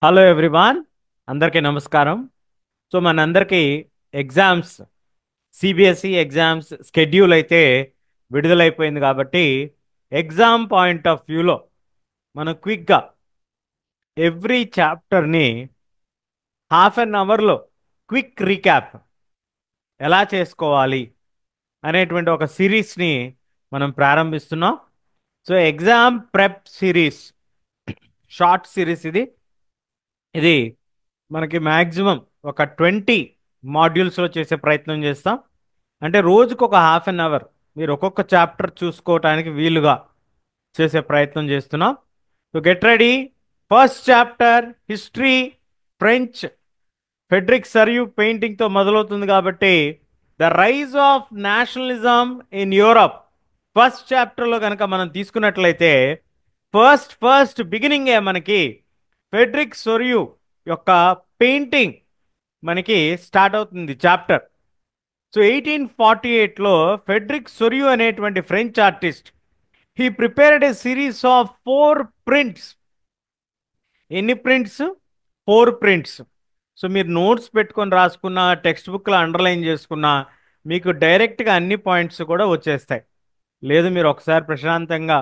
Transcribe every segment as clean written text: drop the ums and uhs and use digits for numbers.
Hello everyone, అందరికీ నమస్కారం. So మనందరికీ ఎగ్జామ్స్, సిబిఎస్ఈ ఎగ్జామ్స్ స్కెడ్యూల్ అయితే విడుదలైపోయింది కాబట్టి ఎగ్జామ్ పాయింట్ ఆఫ్ వ్యూలో మనం క్విక్గా ఎవ్రీ చాప్టర్ని హాఫ్ అన్ అవర్లో క్విక్ రీక్యాప్ ఎలా చేసుకోవాలి అనేటువంటి ఒక సిరీస్ని మనం ప్రారంభిస్తున్నాం. So exam prep series, short series ఇది ఇది మనకి మ్యాక్సిమం ఒక 20 మాడ్యూల్స్లో చేసే ప్రయత్నం చేస్తాం. అంటే రోజుకు ఒక హాఫ్ అన్ అవర్ మీరు ఒక్కొక్క చాప్టర్ చూసుకోవటానికి వీలుగా చేసే ప్రయత్నం చేస్తున్నాం. So get ready. First chapter history, French, Frederic Sorrieu పెయింటింగ్తో మొదలవుతుంది కాబట్టి the rise of nationalism in Europe first చాప్టర్లో కనుక మనం తీసుకున్నట్లయితే ఫస్ట్ బిగినింగే మనకి ఫెడ్రిక్ సొరియు యొక్క పెయింటింగ్ మనకి స్టార్ట్ అవుతుంది చాప్టర్. సో 1848లో ఫెడ్రిక్ సొరియు అనేటువంటి French artist he prepared a series of 4 prints. ఎన్ని ప్రింట్స్? 4 ప్రింట్స్. సో మీరు నోట్స్ పెట్టుకొని రాసుకున్న, టెక్స్ట్ బుక్లో అండర్లైన్ చేసుకున్న, మీకు డైరెక్ట్గా అన్ని పాయింట్స్ కూడా వచ్చేస్తాయి. లేదు మీరు ఒకసారి ప్రశాంతంగా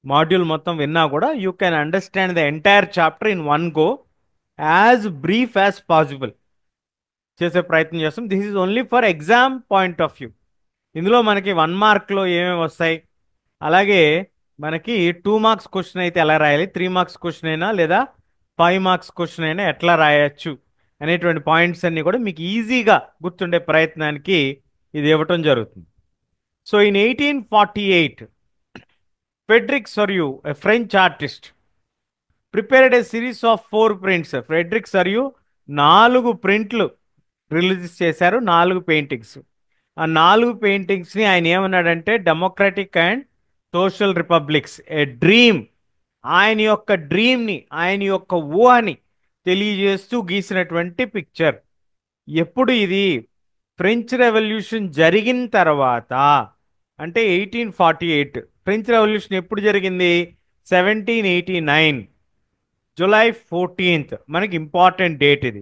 మాడ్యూల్ మొత్తం విన్నా కూడా you can understand the entire chapter in one go, as brief as possible చేసే ప్రయత్నం చేస్తాం. This is only for exam point of view. ఇందులో మనకి 1 మార్క్లో ఏమేమి వస్తాయి, అలాగే మనకి 2 మార్క్స్ క్వశ్చన్ అయితే ఎలా రాయాలి, 3 మార్క్స్ క్వశ్చన్ అయినా లేదా 5 మార్క్స్ క్వశ్చన్ అయినా ఎట్లా రాయొచ్చు అనేటువంటి పాయింట్స్ అన్నీ కూడా మీకు ఈజీగా గుర్తుండే ప్రయత్నానికి ఇది ఇవ్వటం జరుగుతుంది. So in 1848 Frederic Sorrieu, a French artist, prepared a series of 4 prints. Frederic Sorrieu 4 ప్రింట్లు రిలీజ్ చేశారు, 4 పెయింటింగ్స్. ఆ 4 పెయింటింగ్స్ని ఆయన ఏమన్నాడంటే democratic and social republics A dream. ఆయన యొక్క డ్రీమ్ని, ఆయన యొక్క ఊహని తెలియజేస్తూ గీసినటువంటి పిక్చర్. ఎప్పుడు ఇది? ఫ్రెంచ్ రెవల్యూషన్ జరిగిన తర్వాత, అంటే 1848. ఫ్రెంచ్ రెవల్యూషన్ ఎప్పుడు జరిగింది? 1789 జూలై 14th మనకి ఇంపార్టెంట్ డేట్ ఇది.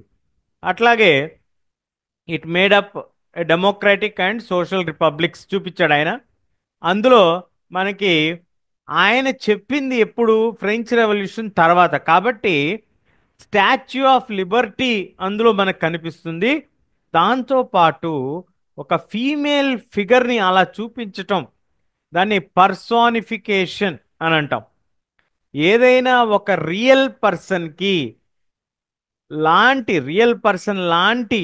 అట్లాగే it made up democratic and social republics చూపించాడు ఆయన. అందులో మనకి ఆయన చెప్పింది ఎప్పుడు? ఫ్రెంచ్ రెవల్యూషన్ తర్వాత. కాబట్టి స్టాచ్యూ ఆఫ్ లిబర్టీ అందులో మనకు కనిపిస్తుంది. దాంతోపాటు ఒక ఫీమేల్ ఫిగర్ని అలా చూపించటం, దాన్ని పర్సానిఫికేషన్ అని అంటాం. ఏదైనా ఒక రియల్ పర్సన్ లాంటి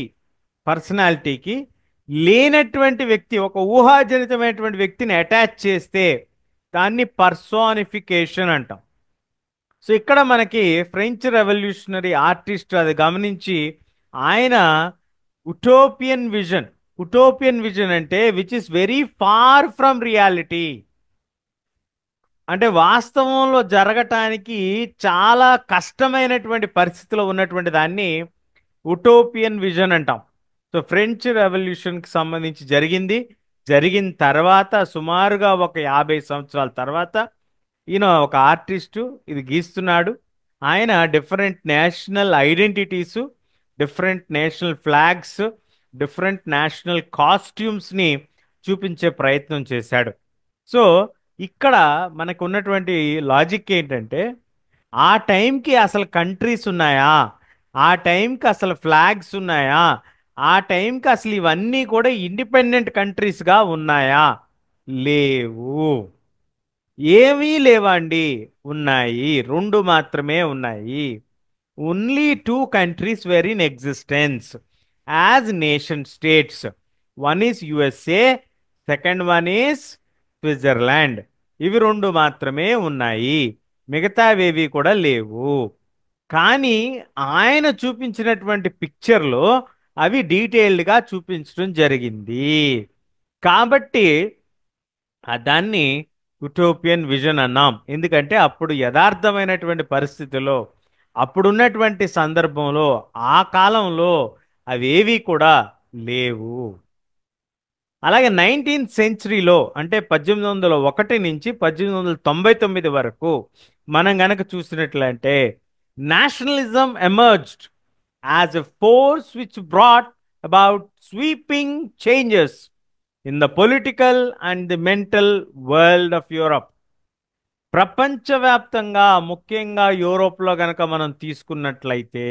పర్సనాలిటీకి లేనటువంటి వ్యక్తి, ఒక ఊహాజనితమైనటువంటి వ్యక్తిని అటాచ్ చేస్తే దాన్ని పర్సానిఫికేషన్ అంటాం. సో ఇక్కడ మనకి ఫ్రెంచ్ రెవల్యూషనరీ ఆర్టిస్ట్ అది గమనించి ఆయన ఉటోపియన్ విజన్ అంటే which is very far from reality, అంటే వాస్తవంలో జరగటానికి చాలా కష్టమైనటువంటి పరిస్థితిలో ఉన్నటువంటి దాన్ని ఉటోపియన్ విజన్ అంటాం. సో ఫ్రెంచ్ రెవల్యూషన్కి సంబంధించి జరిగిన తర్వాత సుమారుగా ఒక 50 సంవత్సరాల తర్వాత ఈయన ఒక ఆర్టిస్టు ఇది గీస్తున్నాడు. ఆయన different national identities, different national flags, different national కాస్ట్యూమ్స్ని చూపించే ప్రయత్నం చేశాడు. సో ఇక్కడ మనకు ఉన్నటువంటి లాజిక్ ఏంటంటే, ఆ టైంకి అసలు కంట్రీస్ ఉన్నాయా, ఆ టైంకి అసలు ఫ్లాగ్స్ ఉన్నాయా, ఆ టైంకి అసలు ఇవన్నీ కూడా ఇండిపెండెంట్ కంట్రీస్గా ఉన్నాయా? లేవు. ఏమీ లేవండి. ఉన్నాయి, 2 మాత్రమే ఉన్నాయి. Only 2 countries where in existence as nation states. One is USA, second one is Switzerland. ఇవి 2 మాత్రమే ఉన్నాయి, మిగతావేవి కూడా లేవు. కానీ ఆయన చూపించినటువంటి పిక్చర్లో అవి డీటెయిల్డ్గా చూపించడం జరిగింది. కాబట్టి దాన్ని యుటోపియన్ విజన్ అన్నాం. ఎందుకంటే అప్పుడు యథార్థమైనటువంటి పరిస్థితిలో, అప్పుడున్నటువంటి సందర్భంలో, ఆ కాలంలో అవేవి కూడా లేవు. అలాగే 19th సెంచరీలో, అంటే 1801 నుంచి 1899 వరకు మనం గనక చూసినట్లంటే nationalism emerged as a force which brought about sweeping changes in the political and the mental world of Europe. ప్రపంచవ్యాప్తంగా ముఖ్యంగా యూరోప్లో గనక మనం తీసుకున్నట్లయితే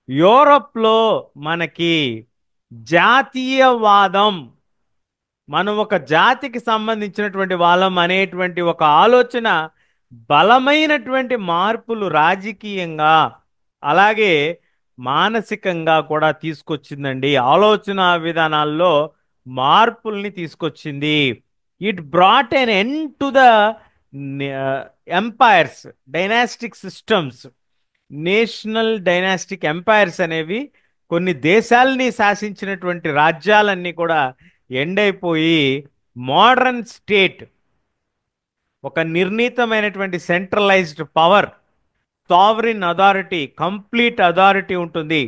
యూరోప్లో మనకి జాతీయవాదం, మనం ఒక జాతికి సంబంధించినటువంటి వాళ్ళం అనేటువంటి ఒక ఆలోచన బలమైనటువంటి మార్పులు రాజకీయంగా అలాగే మానసికంగా కూడా తీసుకొచ్చిందండి. ఆలోచన విధానాల్లో మార్పుల్ని తీసుకొచ్చింది. It brought an end to the empires, dynastic systems. National dynastic empires అనేవి కొన్ని దేశాలని శాసించినటువంటి రాజ్యాలన్నీ కూడా ఎండ్ అయిపోయి మోడర్న్ స్టేట్, ఒక నిర్ణీతమైనటువంటి centralised power, sovereign authority, complete authority ఉంటుంది,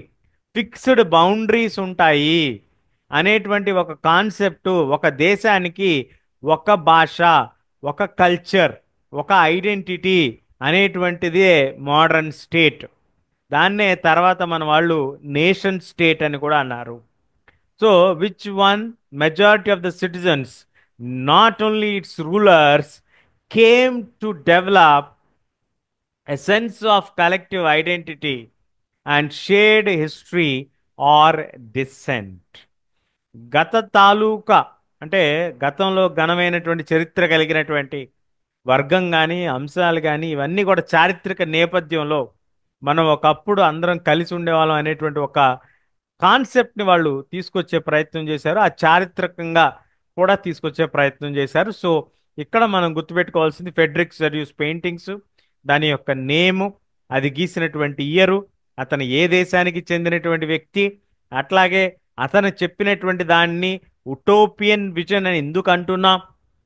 ఫిక్స్డ్ బౌండరీస్ ఉంటాయి అనేటువంటి ఒక కాన్సెప్టు, ఒక దేశానికి ఒక భాష, ఒక కల్చర్, ఒక ఐడెంటిటీ అనేటువంటిదే మోడర్న్ స్టేట్. దాన్నే తర్వాత మన వాళ్ళు నేషన్ స్టేట్ అని కూడా అన్నారు. So which one majority of the citizens, not only it's rulers, came to develop a sense of collective identity and shared history or descent. గత తాలూకా అంటే గతంలో ఘనమైనటువంటి చరిత్ర కలిగినటువంటి వర్గం కానీ అంశాలు కానీ ఇవన్నీ కూడా చారిత్రక నేపథ్యంలో మనం ఒకప్పుడు అందరం కలిసి ఉండేవాళ్ళం అనేటువంటి ఒక కాన్సెప్ట్ని వాళ్ళు తీసుకొచ్చే ప్రయత్నం చేశారు. ఆ చారిత్రకంగా కూడా తీసుకొచ్చే ప్రయత్నం చేశారు. సో ఇక్కడ మనం గుర్తుపెట్టుకోవాల్సింది ఫెడ్రిక్ సెర్యూస్ పెయింటింగ్స్, దాని యొక్క నేము, అది గీసినటువంటి ఇయరు, అతను ఏ దేశానికి చెందినటువంటి వ్యక్తి, అట్లాగే అతను చెప్పినటువంటి దాన్ని ఉటోపియన్ విజన్ అని ఎందుకు అంటున్నాం,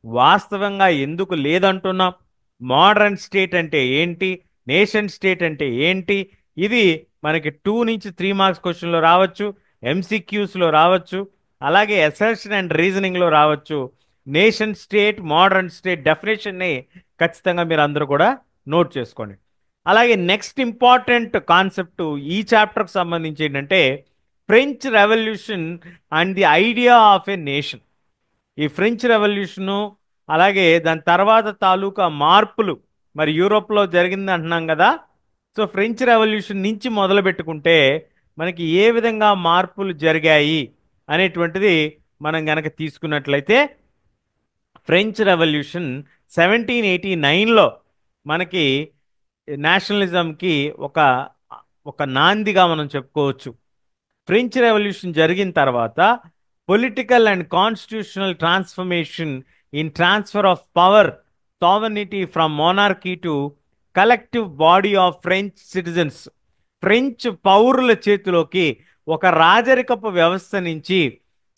వాస్తవంగా ఎందుకు లేదంటున్నాం, మోడర్న్ స్టేట్ అంటే ఏంటి, నేషన్ స్టేట్ అంటే ఏంటి, ఇది మనకి 2 నుంచి 3 మార్క్స్ క్వశ్చన్లో రావచ్చు, ఎంసీక్యూస్లో రావచ్చు, అలాగే అసర్షన్ అండ్ రీజనింగ్లో రావచ్చు. నేషన్ స్టేట్, మోడర్న్ స్టేట్ డెఫినేషన్ని ఖచ్చితంగా మీరు అందరూ కూడా నోట్ చేసుకోండి. అలాగే నెక్స్ట్ ఇంపార్టెంట్ కాన్సెప్ట్ ఈ చాప్టర్కి సంబంధించి ఏంటంటే French revolution and the idea of a nation. ఈ ఫ్రెంచ్ రెవల్యూషను అలాగే దాని తర్వాత తాలూకా మార్పులు మరి యూరోప్లో జరిగింది అంటున్నాం కదా. సో ఫ్రెంచ్ రెవల్యూషన్ నుంచి మొదలు పెట్టుకుంటే మనకి ఏ విధంగా మార్పులు జరిగాయి అనేటువంటిది మనం గనక తీసుకున్నట్లయితే ఫ్రెంచ్ రెవల్యూషన్ 1789లో మనకి నేషనలిజంకి ఒక ఒక నాందిగా మనం చెప్పుకోవచ్చు. ఫ్రెంచ్ రెవల్యూషన్ జరిగిన తర్వాత political and constitutional transformation in transfer of power, sovereignty from monarchy to collective body of French citizens. French పౌరుల చేతిలోకి ఒక రాజరికపు వ్యవస్థ నుంచి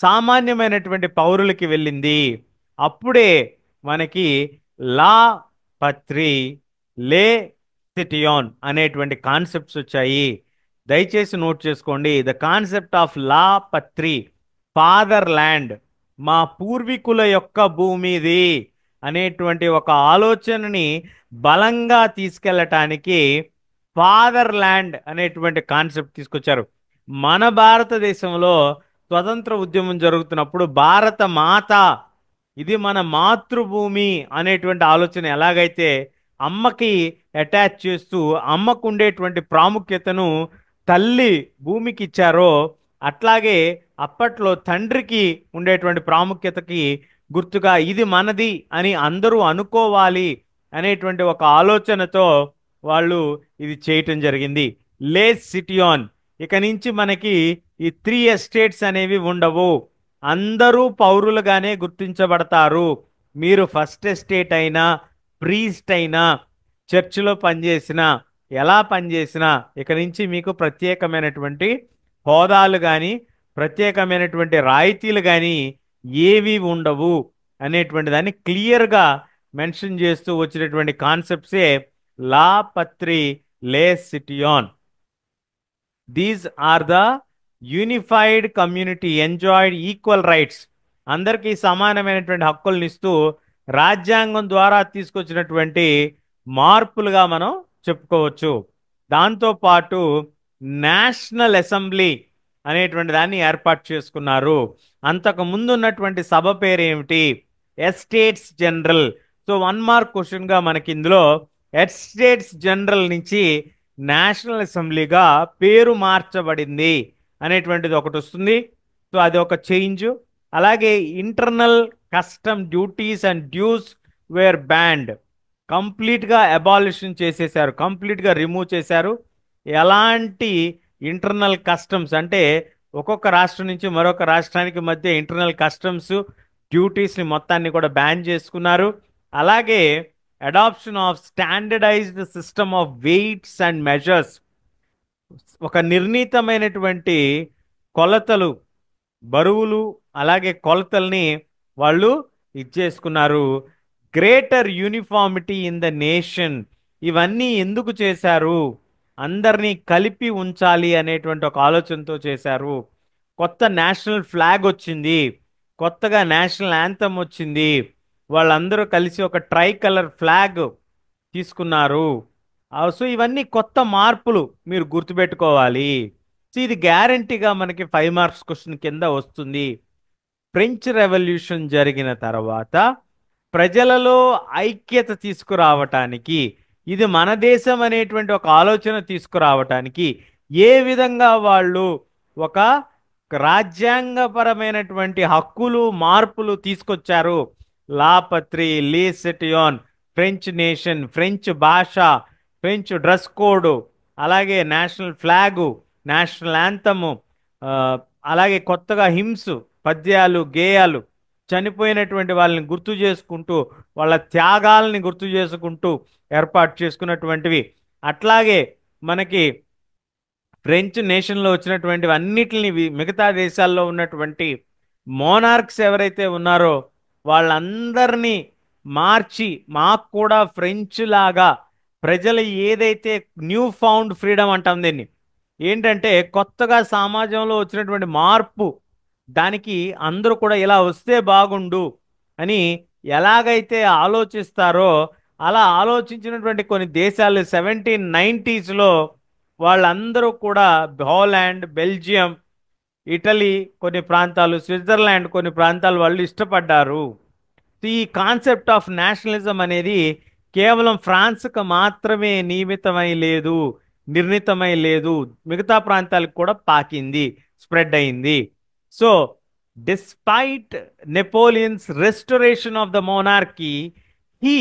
సామాన్యమైనటువంటి పౌరులకి వెళ్ళింది. అప్పుడే మనకి లా పత్రి, లే సిటియాన్ అనేటువంటి కాన్సెప్ట్స్ వచ్చాయి. దయచేసి నోట్ చేసుకోండి. The concept of law Patri, father land, మా పూర్వీకుల యొక్క భూమిది అనేటువంటి ఒక ఆలోచనని బలంగా తీసుకెళ్ళటానికి ఫాదర్ ల్యాండ్ అనేటువంటి కాన్సెప్ట్ తీసుకొచ్చారు. మన భారతదేశంలో స్వతంత్ర ఉద్యమం జరుగుతున్నప్పుడు భారత మాత, ఇది మన మాతృభూమి అనేటువంటి ఆలోచన ఎలాగైతే అమ్మకి అటాచ్ చేస్తూ అమ్మకు ఉండేటువంటి ప్రాముఖ్యతను తల్లి భూమికి ఇచ్చారో, అట్లాగే అప్పట్లో తండ్రికి ఉండేటువంటి ప్రాముఖ్యతకి గుర్తుగా ఇది మనది అని అందరూ అనుకోవాలి అనేటువంటి ఒక ఆలోచనతో వాళ్ళు ఇది చేయటం జరిగింది. లేస్ సిటియాన్, ఇక నుంచి మనకి ఈ 3 ఎస్టేట్స్ అనేవి ఉండవు, అందరూ పౌరులుగానే గుర్తించబడతారు. మీరు ఫస్ట్ ఎస్టేట్ అయినా, ప్రీస్ట్ అయినా, చర్చిలో పనిచేసినా, ఎలా పనిచేసినా ఇక నుంచి మీకు ప్రత్యేకమైనటువంటి హోదాలు కానీ ప్రత్యేకమైనటువంటి రాయితీలు కానీ ఏవి ఉండవు అనేటువంటి దాన్ని క్లియర్గా మెన్షన్ చేస్తూ వచ్చినటువంటి కాన్సెప్ట్సే లా పత్రి, లే సిటియాన్. These are the unified community enjoyed equal rights. అందరికీ సమానమైనటువంటి హక్కులను ఇస్తూ రాజ్యాంగం ద్వారా తీసుకొచ్చినటువంటి మార్పులుగా మనం చెప్పుకోవచ్చు. దాంతోపాటు నేషనల్ అసెంబ్లీ అనేటువంటి దాన్ని ఏర్పాటు చేసుకున్నారు. అంతకు ముందు ఉన్నటువంటి సభ పేరు ఏమిటి? Estates general. సో 1 మార్క్ క్వశ్చన్గా మనకి ఇందులో ఎస్టేట్స్ జనరల్ నుంచి నేషనల్ అసెంబ్లీగా పేరు మార్చబడింది అనేటువంటిది ఒకటి వస్తుంది. సో అది ఒక చేంజ్. అలాగే internal custom duties and dues were banned. కంప్లీట్గా అబాలిషన్ చేసేశారు, కంప్లీట్గా రిమూవ్ చేశారు. ఎలాంటి ఇంటర్నల్ కస్టమ్స్ అంటే ఒక్కొక్క రాష్ట్రం నుంచి మరొక రాష్ట్రానికి మధ్య ఇంటర్నల్ కస్టమ్స్ డ్యూటీస్ని మొత్తాన్ని కూడా బ్యాన్ చేసుకున్నారు. అలాగే adoption of standardised system of weights and measures. ఒక నిర్ణీతమైనటువంటి కొలతలు, బరువులు, అలాగే కొలతల్ని వాళ్ళు ఇచ్చేసుకున్నారు. Greater uniformity in the nation. ఇవన్నీ ఎందుకు చేశారు? అందరినీ కలిపి ఉంచాలి అనేటువంటి ఒక ఆలోచనతో చేశారు. కొత్త నేషనల్ ఫ్లాగ్ వచ్చింది, కొత్తగా నేషనల్ యాంథమ్ వచ్చింది. వాళ్ళందరూ కలిసి ఒక ట్రై కలర్ ఫ్లాగ్ తీసుకున్నారు. సో ఇవన్నీ కొత్త మార్పులు మీరు గుర్తుపెట్టుకోవాలి. సో ఇది గ్యారంటీగా మనకి 5 మార్క్స్ క్వశ్చన్ కింద వస్తుంది. ఫ్రెంచ్ రెవల్యూషన్ జరిగిన తర్వాత ప్రజలలో ఐక్యత తీసుకురావటానికి, ఇది మన దేశం అనేటువంటి ఒక ఆలోచన తీసుకురావటానికి ఏ విధంగా వాళ్ళు ఒక రాజ్యాంగపరమైనటువంటి హక్కులు, మార్పులు తీసుకొచ్చారు. లాపత్రి, లీ సెటియోన్, ఫ్రెంచ్ నేషన్, ఫ్రెంచ్ భాష, ఫ్రెంచ్ డ్రెస్ కోడ్, అలాగే నేషనల్ ఫ్లాగు, నేషనల్ యాంథము, అలాగే కొత్తగా హిమ్స్, పద్యాలు, గేయాలు, చనిపోయినటువంటి వాళ్ళని గుర్తు చేసుకుంటూ, వాళ్ళ త్యాగాల్ని గుర్తు చేసుకుంటూ ఏర్పాటు చేసుకున్నటువంటివి. అట్లాగే మనకి ఫ్రెంచ్ నేషన్లో వచ్చినటువంటివి అన్నిటిని మిగతా దేశాల్లో ఉన్నటువంటి మోనార్క్స్ ఎవరైతే ఉన్నారో వాళ్ళందరినీ మార్చి మాకు కూడా ఫ్రెంచ్ లాగా ప్రజలు ఏదైతే న్యూ ఫౌండ్ ఫ్రీడమ్ అంటాం దీన్ని, ఏంటంటే కొత్తగా సమాజంలో వచ్చినటువంటి మార్పు, దానికి అందరూ కూడా ఇలా వస్తే బాగుండు అని ఎలాగైతే ఆలోచిస్తారో అలా ఆలోచించినటువంటి కొన్ని దేశాలు 1790స్లో వాళ్ళందరూ కూడా హాలాండ్, బెల్జియం, ఇటలీ కొన్ని ప్రాంతాలు, స్విట్జర్లాండ్ కొన్ని ప్రాంతాలు వాళ్ళు ఇష్టపడ్డారు. ఈ కాన్సెప్ట్ ఆఫ్ నేషనలిజం అనేది కేవలం ఫ్రాన్స్కు మాత్రమే నియమితమై లేదు, నిర్ణీతమై లేదు, మిగతా ప్రాంతాలకు కూడా పాకింది, స్ప్రెడ్ అయింది. So despite Napoleon's restoration of the monarchy, he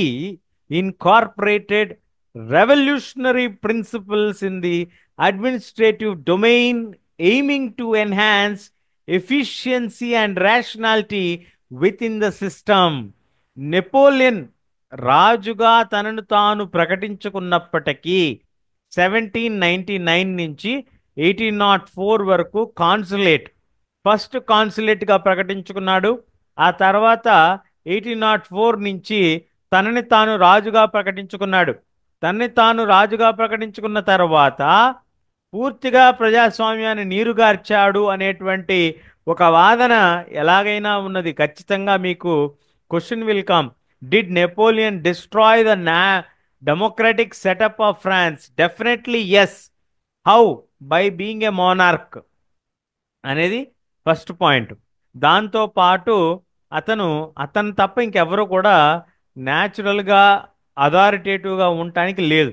incorporated revolutionary principles in the administrative domain, aiming to enhance efficiency and rationality within the system. Napoleon రాజుగా తనను తాను ప్రకటించుకున్నప్పటికీ 1799 నుంచి 1804 వరకు కాన్సులేట్, ఫస్ట్ కాన్సులేట్గా ప్రకటించుకున్నాడు. ఆ తర్వాత 1804 నుంచి తనని తాను రాజుగా ప్రకటించుకున్నాడు. తనని తాను రాజుగా ప్రకటించుకున్న తర్వాత పూర్తిగా ప్రజాస్వామ్యాన్ని నీరుగార్చాడు అనేటువంటి ఒక వాదన ఎలాగైనా ఉన్నది. ఖచ్చితంగా మీకు question will come. Did Napoleon destroy the democratic setup of France? Definitely yes. How? By being a monarch అనేది ఫస్ట్ పాయింట్. దాంతో పాటు అతను తప్ప ఇంకెవరు కూడా న్యాచురల్గా అథారిటేటివ్గా ఉండటానికి లేదు.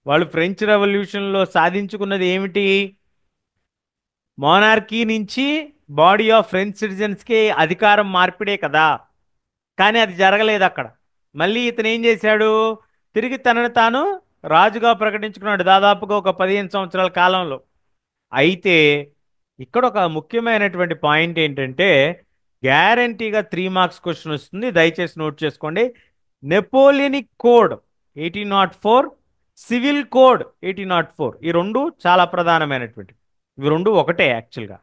వాళ్ళు ఫ్రెంచ్ రెవల్యూషన్లో సాధించుకున్నది ఏమిటి? మోనార్కీ నుంచి బాడీ ఆఫ్ ఫ్రెంచ్ సిటిజన్స్కి అధికారం మార్పిడే కదా. కానీ అది జరగలేదు అక్కడ. మళ్ళీ ఇతను ఏం చేశాడు? తిరిగి తనను తాను రాజుగా ప్రకటించుకున్నాడు దాదాపుగా ఒక 15 సంవత్సరాల కాలంలో. అయితే ఇక్కడ ఒక ముఖ్యమైనటువంటి పాయింట్ ఏంటంటే గ్యారంటీగా 3 మార్క్స్ క్వశ్చన్ వస్తుంది, దయచేసి నోట్ చేసుకోండి. నెపోలియనిక్ కోడ్ 1804, సివిల్ కోడ్ 1804, ఈ రెండు చాలా ప్రధానమైనటువంటి, ఇవి రెండు ఒకటే యాక్చువల్గా.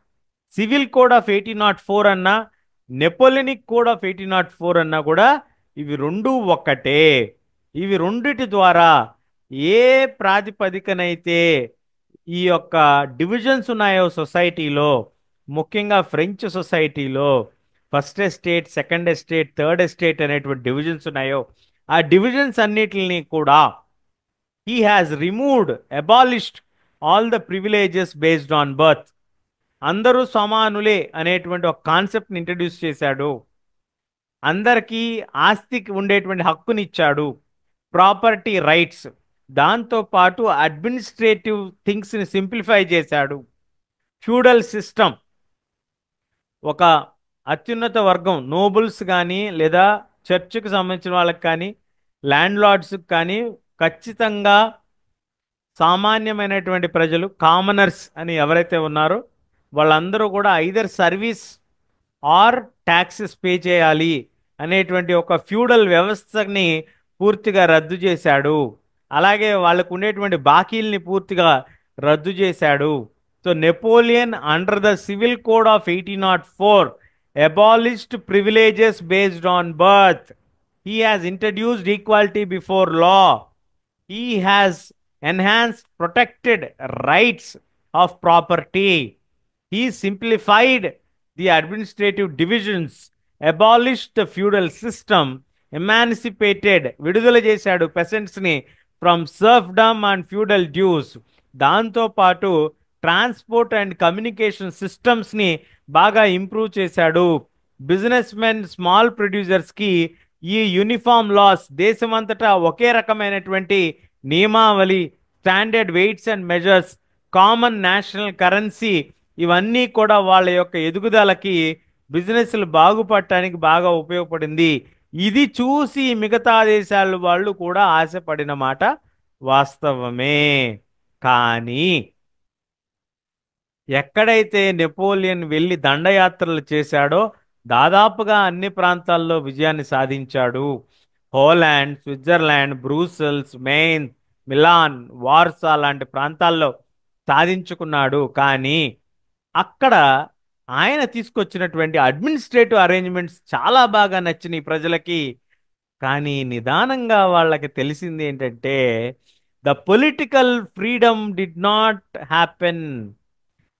సివిల్ కోడ్ ఆఫ్ 1804 అన్నా, నెపోలియనిక్ కోడ్ ఆఫ్ 1804 అన్నా కూడా ఇవి రెండు ఒక్కటే. ఇవి రెండిటి ద్వారా ఏ ప్రాతిపదికనైతే ఈ యొక్క డివిజన్స్ ఉన్నాయో సొసైటీలో, ముఖ్యంగా ఫ్రెంచ్ సొసైటీలో first estate, second estate, third estate అనేటువంటి డివిజన్స్ ఉన్నాయో ఆ డివిజన్స్ అన్నిటిని కూడా he has removed, abolished all the privileges based on birth. అందరూ సమానులే అనేటువంటి ఒక కాన్సెప్ట్ని ఇంట్రడ్యూస్ చేశాడు. అందరికీ ఆస్తికి ఉండేటువంటి హక్కునిచ్చాడు, ప్రాపర్టీ రైట్స్. దాంతోపాటు అడ్మినిస్ట్రేటివ్ థింగ్స్ని సింప్లిఫై చేశాడు. ఫ్యూడల్ సిస్టమ్, ఒక అత్యున్నత వర్గం నోబుల్స్ కానీ లేదా చర్చ్కి సంబంధించిన వాళ్ళకి కానీ ల్యాండ్ లార్డ్స్కి కానీ ఖచ్చితంగా సామాన్యమైనటువంటి ప్రజలు కామనర్స్ అని ఎవరైతే ఉన్నారో వాళ్ళందరూ కూడా either service or taxes pay చేయాలి అనేటువంటి ఒక ఫ్యూడల్ వ్యవస్థని పూర్తిగా రద్దు చేశాడు. అలాగే వాళ్ళకు ఉండేటువంటి బాకీల్ని పూర్తిగా రద్దు చేశాడు. So Napoleon under the civil code of 1804 abolished privileges based on birth. He has introduced equality before law. He has enhanced protected rights of property. He simplified the administrative divisions, abolished the feudal system, emancipated, విడుదల చేశాడు పెసెంట్స్ని from సర్ఫ్డమ్ and feudal dues. దాంతోపాటు transport and communication సిస్టమ్స్ని బాగా improve చేశాడు. Business men, small ప్రొడ్యూసర్స్కి ఈ uniform loss, దేశమంతటా ఒకే రకమైనటువంటి నియమావళి, standard weights and measures, common national currency, ఇవన్నీ కూడా వాళ్ళ యొక్క ఎదుగుదలకి, బిజినెస్లు బాగుపడటానికి బాగా ఉపయోగపడింది. ఇది చూసి మిగతా దేశాల వాళ్ళు కూడా ఆశపడిన మాట వాస్తవమే. కానీ ఎక్కడైతే నెపోలియన్ వెళ్ళి దండయాత్రలు చేశాడో దాదాపుగా అన్ని ప్రాంతాల్లో విజయాన్ని సాధించాడు. Holland, Switzerland, Brussels, Mainz, Milan, Warsaw లాంటి ప్రాంతాల్లో సాధించుకున్నాడు. కానీ అక్కడ ఆయన తీసుకొచ్చినటువంటి అడ్మినిస్ట్రేటివ్ అరేంజ్మెంట్స్ చాలా బాగా నచ్చినాయి ప్రజలకి. కానీ నిదానంగా వాళ్ళకి తెలిసింది ఏంటంటే the political freedom did not happen.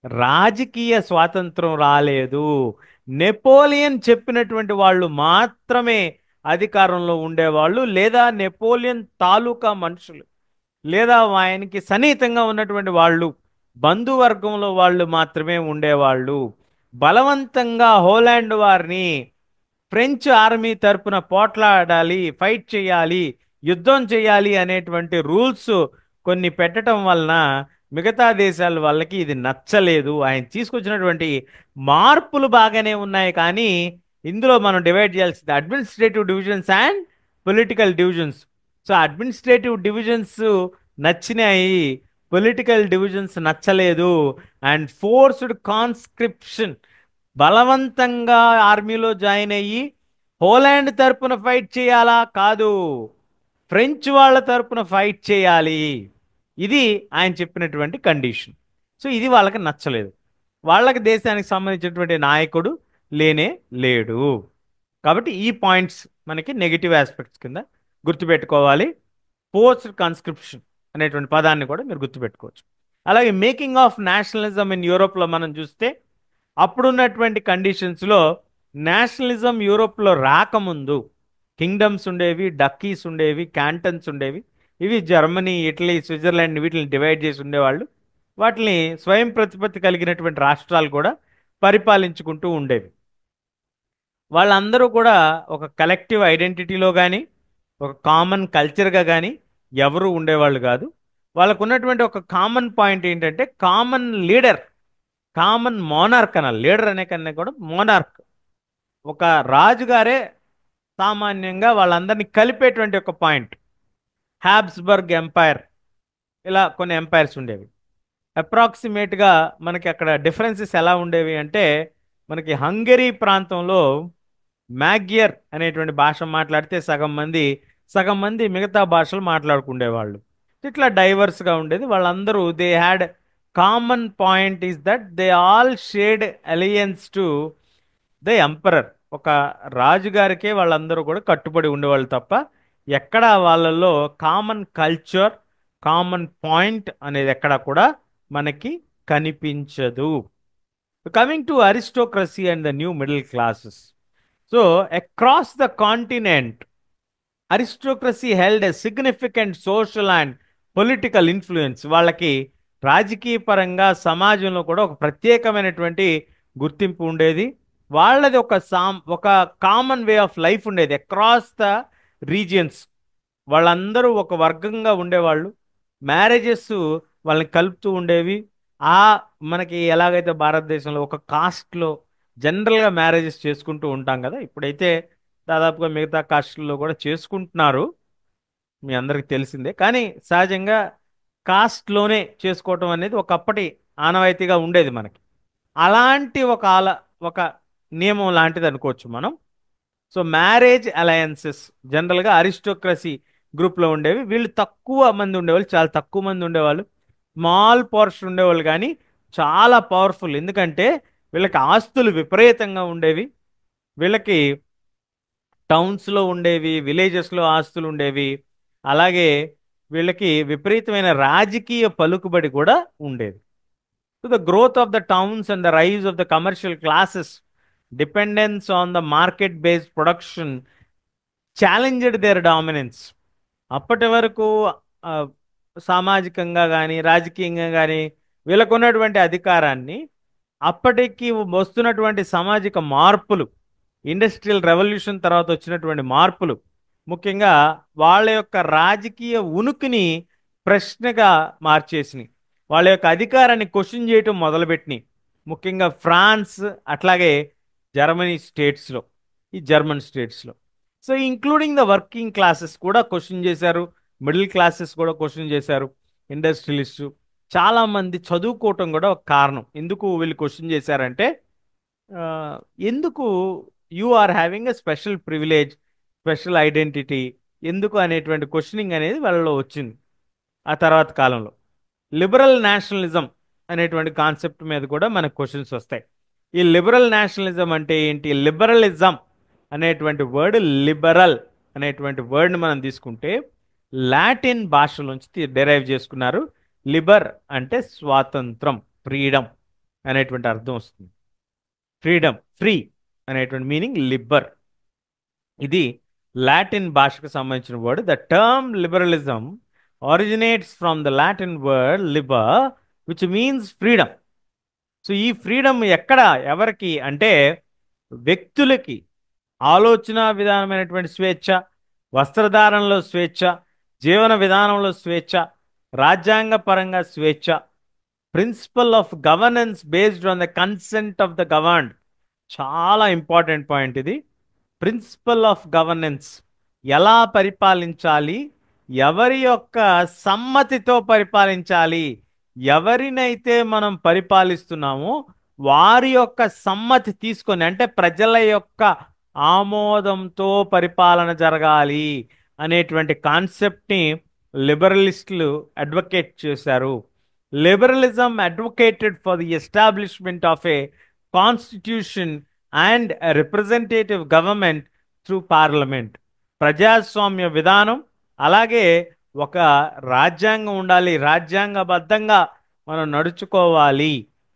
రాజకీయ స్వాతంత్రం రాలేదు. నెపోలియన్ చెప్పినటువంటి వాళ్ళు మాత్రమే అధికారంలో ఉండేవాళ్ళు, లేదా నెపోలియన్ తాలూకా మనుషులు, లేదా ఆయనకి సన్నిహితంగా ఉన్నటువంటి వాళ్ళు, బంధువర్గంలో వాళ్ళు మాత్రమే ఉండేవాళ్ళు. బలవంతంగా హోలాండ్ వారిని ఫ్రెంచ్ ఆర్మీ తరపున పోట్లాడాలి, ఫైట్ చేయాలి, యుద్ధం చేయాలి అనేటువంటి రూల్స్ కొన్ని పెట్టడం వలన మిగతా దేశాల వాళ్ళకి ఇది నచ్చలేదు. ఆయన తీసుకొచ్చినటువంటి మార్పులు బాగానే ఉన్నాయి, కానీ ఇందులో మనం డివైడ్ చేయాల్సింది administrative divisions and political divisions. So administrative divisions నచ్చినాయి, పొలిటికల్ డివిజన్స్ నచ్చలేదు. అండ్ ఫోర్స్డ్ కాన్స్క్రిప్షన్, బలవంతంగా ఆర్మీలో జాయిన్ అయ్యి హోలాండ్ తరపున ఫైట్ చేయాలా, కాదు ఫ్రెంచ్ వాళ్ళ తరపున ఫైట్ చేయాలి. ఇది ఆయన చెప్పినటువంటి కండిషన్. సో ఇది వాళ్ళకి నచ్చలేదు. వాళ్ళకి దేశానికి సంబంధించినటువంటి నాయకుడు లేనే లేడు. కాబట్టి ఈ పాయింట్స్ మనకి నెగిటివ్ ఆస్పెక్ట్స్ కింద గుర్తుపెట్టుకోవాలి. పోస్ట్ కన్స్క్రిప్షన్ అనేటువంటి పదాన్ని కూడా మీరు గుర్తుపెట్టుకోవచ్చు. అలాగే మేకింగ్ ఆఫ్ నేషనలిజం ఇన్ యూరోప్లో మనం చూస్తే అప్పుడున్నటువంటి కండిషన్స్లో నేషనలిజం యూరోప్లో రాకముందు కింగ్డమ్స్ ఉండేవి, డక్కీస్ ఉండేవి, క్యాంటన్స్ ఉండేవి. ఇవి జర్మనీ, ఇటలీ, స్విట్జర్లాండ్ వీటిని డివైడ్ చేసి ఉండేవాళ్ళు. వాటిని స్వయం ప్రతిపత్తి కలిగినటువంటి రాష్ట్రాలు కూడా పరిపాలించుకుంటూ ఉండేవి. వాళ్ళందరూ కూడా ఒక కలెక్టివ్ ఐడెంటిటీలో కానీ ఒక కామన్ కల్చర్గా కానీ ఎవరు ఉండేవాళ్ళు కాదు. వాళ్ళకు ఉన్నటువంటి ఒక కామన్ పాయింట్ ఏంటంటే కామన్ లీడర్, కామన్ మోనార్క్ అనాలి. లీడర్ అనే కన్నా కూడా మోనార్క్, ఒక రాజుగారే సామాన్యంగా వాళ్ళందరినీ కలిపేటువంటి ఒక పాయింట్. హ్యాబ్స్బర్గ్ ఎంపైర్, ఇలా కొన్ని ఎంపైర్స్ ఉండేవి. అప్రాక్సిమేట్గా మనకి అక్కడ డిఫరెన్సెస్ ఎలా ఉండేవి అంటే మనకి హంగరీ ప్రాంతంలో మ్యాగ్యర్ అనేటువంటి భాష మాట్లాడితే సగం మంది మిగతా భాషలు మాట్లాడుకుండేవాళ్ళు. ఇట్లా డైవర్స్గా ఉండేది. వాళ్ళందరూ they had common point is that they all shared alliance to the emperor. ఒక రాజుగారికే వాళ్ళందరూ కూడా కట్టుబడి ఉండేవాళ్ళు తప్ప ఎక్కడ వాళ్ళల్లో కామన్ కల్చర్, కామన్ పాయింట్ అనేది ఎక్కడ కూడా మనకి కనిపించదు. Coming to aristocracy and the new middle classes. So across the continent aristocracy held a significant social and political influence, వాళ్ళకి రాజకీయ పరంగా సమాజంలో కూడా ఒక ప్రత్యేకమైనటువంటి గుర్తింపు ఉండేది. వాళ్ళది ఒక కామన్ వే ఆఫ్ లైఫ్ ఉండేది అక్రాస్ ద రీజియన్స్. వాళ్ళందరూ ఒక వర్గంగా ఉండేవాళ్ళు. మ్యారేజెస్ వాళ్ళని కలుపుతూ ఉండేవి. ఆ మనకి ఎలాగైతే భారతదేశంలో ఒక కాస్ట్లో జనరల్గా మ్యారేజెస్ చేసుకుంటూ ఉంటాం కదా, ఇప్పుడైతే దాదాపుగా మిగతా కాస్ట్లో కూడా చేసుకుంటున్నారు, మీ అందరికి తెలిసిందే. కానీ సహజంగా కాస్ట్లోనే చేసుకోవటం అనేది ఒకప్పటి ఆనవాయితీగా ఉండేది మనకి. అలాంటి ఒక నియమం లాంటిది అనుకోవచ్చు మనం. సో మ్యారేజ్ అలయన్సెస్ జనరల్గా అరిస్టోక్రసీ గ్రూప్లో ఉండేవి. వీళ్ళు తక్కువ మంది ఉండేవాళ్ళు, చాలా తక్కువ మంది ఉండేవాళ్ళు. స్మాల్ పోర్షన్ ఉండేవాళ్ళు, కానీ చాలా పవర్ఫుల్. ఎందుకంటే వీళ్ళకి ఆస్తులు విపరీతంగా ఉండేవి. వీళ్ళకి టౌన్స్లో ఉండేవి, విలేజెస్లో ఆస్తులు ఉండేవి. అలాగే వీళ్ళకి విపరీతమైన రాజకీయ పలుకుబడి కూడా ఉండేది. So the growth of the towns and the rise of the commercial classes dependence on the market based production challenged their dominance. అప్పటి వరకు ఆ, సామాజికంగా కానీ రాజకీయంగా కానీ వీళ్ళకున్నటువంటి అధికారాన్ని అప్పటికి వస్తున్నటువంటి సామాజిక మార్పులు, ఇండస్ట్రియల్ రెవల్యూషన్ తర్వాత వచ్చినటువంటి మార్పులు, ముఖ్యంగా వాళ్ళ యొక్క రాజకీయ ఉనికిని ప్రశ్నగా మార్చేసినాయి. వాళ్ళ యొక్క అధికారాన్ని క్వశ్చన్ చేయటం మొదలుపెట్టినాయి. ముఖ్యంగా ఫ్రాన్స్, అట్లాగే జర్మనీ స్టేట్స్లో, ఈ జర్మన్ స్టేట్స్లో. So including the working classes కూడా క్వశ్చన్ చేశారు, మిడిల్ క్లాసెస్ కూడా క్వశ్చన్ చేశారు, ఇండస్ట్రియలిస్టు. చాలామంది చదువుకోవటం కూడా ఒక కారణం. ఎందుకు వీళ్ళు క్వశ్చన్ చేశారంటే, ఆ, ఎందుకు you are having a special privilege, special identity ఎందుకు అనేటువంటి క్వశ్చనింగ్ అనేది వాళ్ళలో వచ్చింది ఆ తర్వాత కాలంలో. లిబరల్ నేషనలిజం అనేటువంటి కాన్సెప్ట్ మీద కూడా మనకు క్వశ్చన్స్ వస్తాయి. ఈ లిబరల్ నేషనలిజం అంటే ఏంటి? లిబరలిజం అనేటువంటి వర్డ్, లిబరల్ అనేటువంటి వర్డ్ని మనం తీసుకుంటే లాటిన్ భాషలోంచి డెరైవ్ చేసుకున్నారు. లిబర్ అంటే స్వాతంత్రం, ఫ్రీడమ్ అనేటువంటి అర్థం వస్తుంది. ఫ్రీడమ్, ఫ్రీ అనేటువంటి మీనింగ్ లిబర్. ఇది లాటిన్ భాషకు సంబంధించిన word. The term liberalism originates from the Latin word liber which means freedom. So ఈ ఫ్రీడమ్ ఎక్కడ, ఎవరికి అంటే వ్యక్తులకి ఆలోచన విధానమైనటువంటి స్వేచ్ఛ, వస్త్రధారణలో స్వేచ్ఛ, జీవన విధానంలో స్వేచ్ఛ, రాజ్యాంగ పరంగా స్వేచ్ఛ, principle of governance based on the consent of the governed. చాలా ఇంపార్టెంట్ పాయింట్ ఇది. ప్రిన్సిపల్ ఆఫ్ గవర్నెన్స్, ఎలా పరిపాలించాలి, ఎవరి యొక్క సమ్మతితో పరిపాలించాలి. ఎవరినైతే మనం పరిపాలిస్తున్నామో వారి యొక్క సమ్మతి తీసుకొని, అంటే ప్రజల యొక్క ఆమోదంతో పరిపాలన జరగాలి అనేటువంటి కాన్సెప్ట్ని లిబరలిస్టులు అడ్వకేట్ చేశారు. Liberalism advocated for the establishment of A constitution and representative government through parliament. ప్రజాస్వామ్య విధానం, అలాగే ఒక రాజ్యాంగం ఉండాలి, రాజ్యాంగబద్ధంగా మనం నడుచుకోవాలి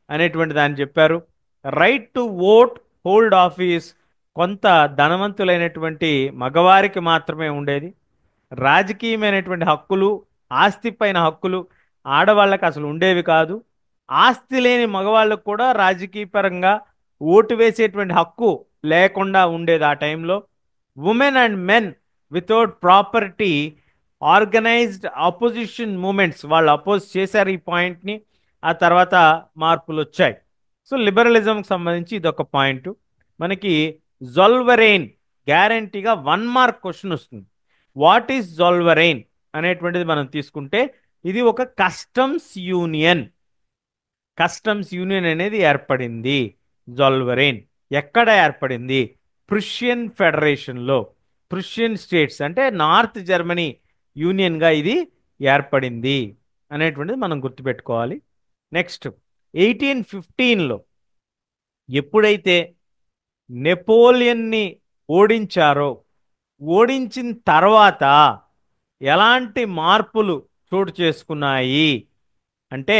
అనేటువంటి దాన్ని చెప్పారు. Right to vote, hold office కొంత ధనవంతులైనటువంటి మగవారికి మాత్రమే ఉండేది. రాజకీయమైనటువంటి హక్కులు, ఆస్తి పైన హక్కులు ఆడవాళ్ళకి అసలు ఉండేవి కాదు. ఆస్తి లేని మగవాళ్ళకు కూడా రాజకీయపరంగా ఓటు వేసేటువంటి హక్కు లేకుండా ఉండేది ఆ టైంలో. Women and men without property organised opposition movements, వాళ్ళు అపోజ్ చేశారు ఈ పాయింట్ని. ఆ తర్వాత మార్పులు వచ్చాయి. సో లిబరలిజంకి సంబంధించి ఇదొక పాయింట్. మనకి జొల్వరెయిన్ గ్యారంటీగా 1 మార్క్ క్వశ్చన్ వస్తుంది. వాట్ ఈస్ జొల్వరెయిన్ అనేటువంటిది మనం తీసుకుంటే, ఇది ఒక కస్టమ్స్ యూనియన్. కస్టమ్స్ యూనియన్ అనేది ఏర్పడింది. జొల్వరెయిన్ ఎక్కడ ఏర్పడింది? ప్రుషియన్ ఫెడరేషన్లో. ప్రుషియన్ స్టేట్స్ అంటే నార్త్ జర్మనీ యూనియన్గా ఇది ఏర్పడింది అనేటువంటిది మనం గుర్తుపెట్టుకోవాలి. నెక్స్ట్ 1815లో ఎప్పుడైతే నెపోలియన్ని ఓడించారో, ఓడించిన తర్వాత ఎలాంటి మార్పులు చోటు చేసుకున్నాయి అంటే,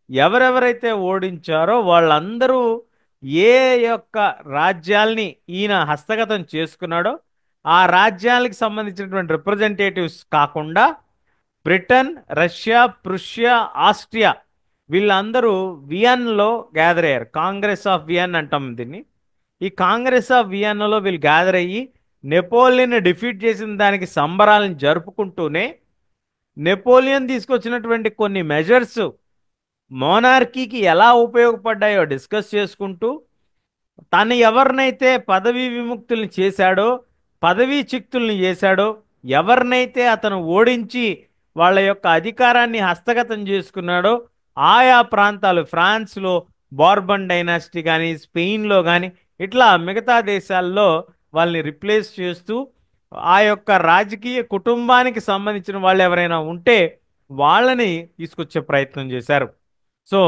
ఎవరెవరైతే ఓడించారో వాళ్ళందరూ ఏ యొక్క రాజ్యాల్ని ఈయన హస్తగతం చేసుకున్నాడో ఆ రాజ్యాలకు సంబంధించినటువంటి రిప్రజెంటేటివ్స్ కాకుండా బ్రిటన్, రష్యా, ప్రుషియా, ఆస్ట్రియా వీళ్ళందరూ వియన్లో గ్యాదర్ అయ్యారు. కాంగ్రెస్ ఆఫ్ వియన్ అంటాం దీన్ని. ఈ కాంగ్రెస్ ఆఫ్ వియన్నాలో వీళ్ళు గ్యాదర్ అయ్యి నెపోలియన్ డిఫీట్ చేసిన దానికి సంబరాలను జరుపుకుంటూనే నెపోలియన్ తీసుకొచ్చినటువంటి కొన్ని మెజర్స్ మోనార్కీకి ఎలా ఉపయోగపడ్డాయో డిస్కస్ చేసుకుంటూ తను ఎవరినైతే పదవీ విముక్తుల్ని చేశాడో, పదవీ చిక్తుల్ని చేశాడో, ఎవరినైతే అతను ఓడించి వాళ్ళ యొక్క అధికారాన్ని హస్తగతం చేసుకున్నాడో ఆయా ప్రాంతాలు ఫ్రాన్స్లో బార్బన్ డైనాసిటీ కానీ, స్పెయిన్లో కానీ ఇట్లా మిగతా దేశాల్లో వాళ్ళని రిప్లేస్ చేస్తూ ఆ యొక్క రాజకీయ కుటుంబానికి సంబంధించిన వాళ్ళు ఎవరైనా ఉంటే వాళ్ళని తీసుకొచ్చే ప్రయత్నం చేశారు. సో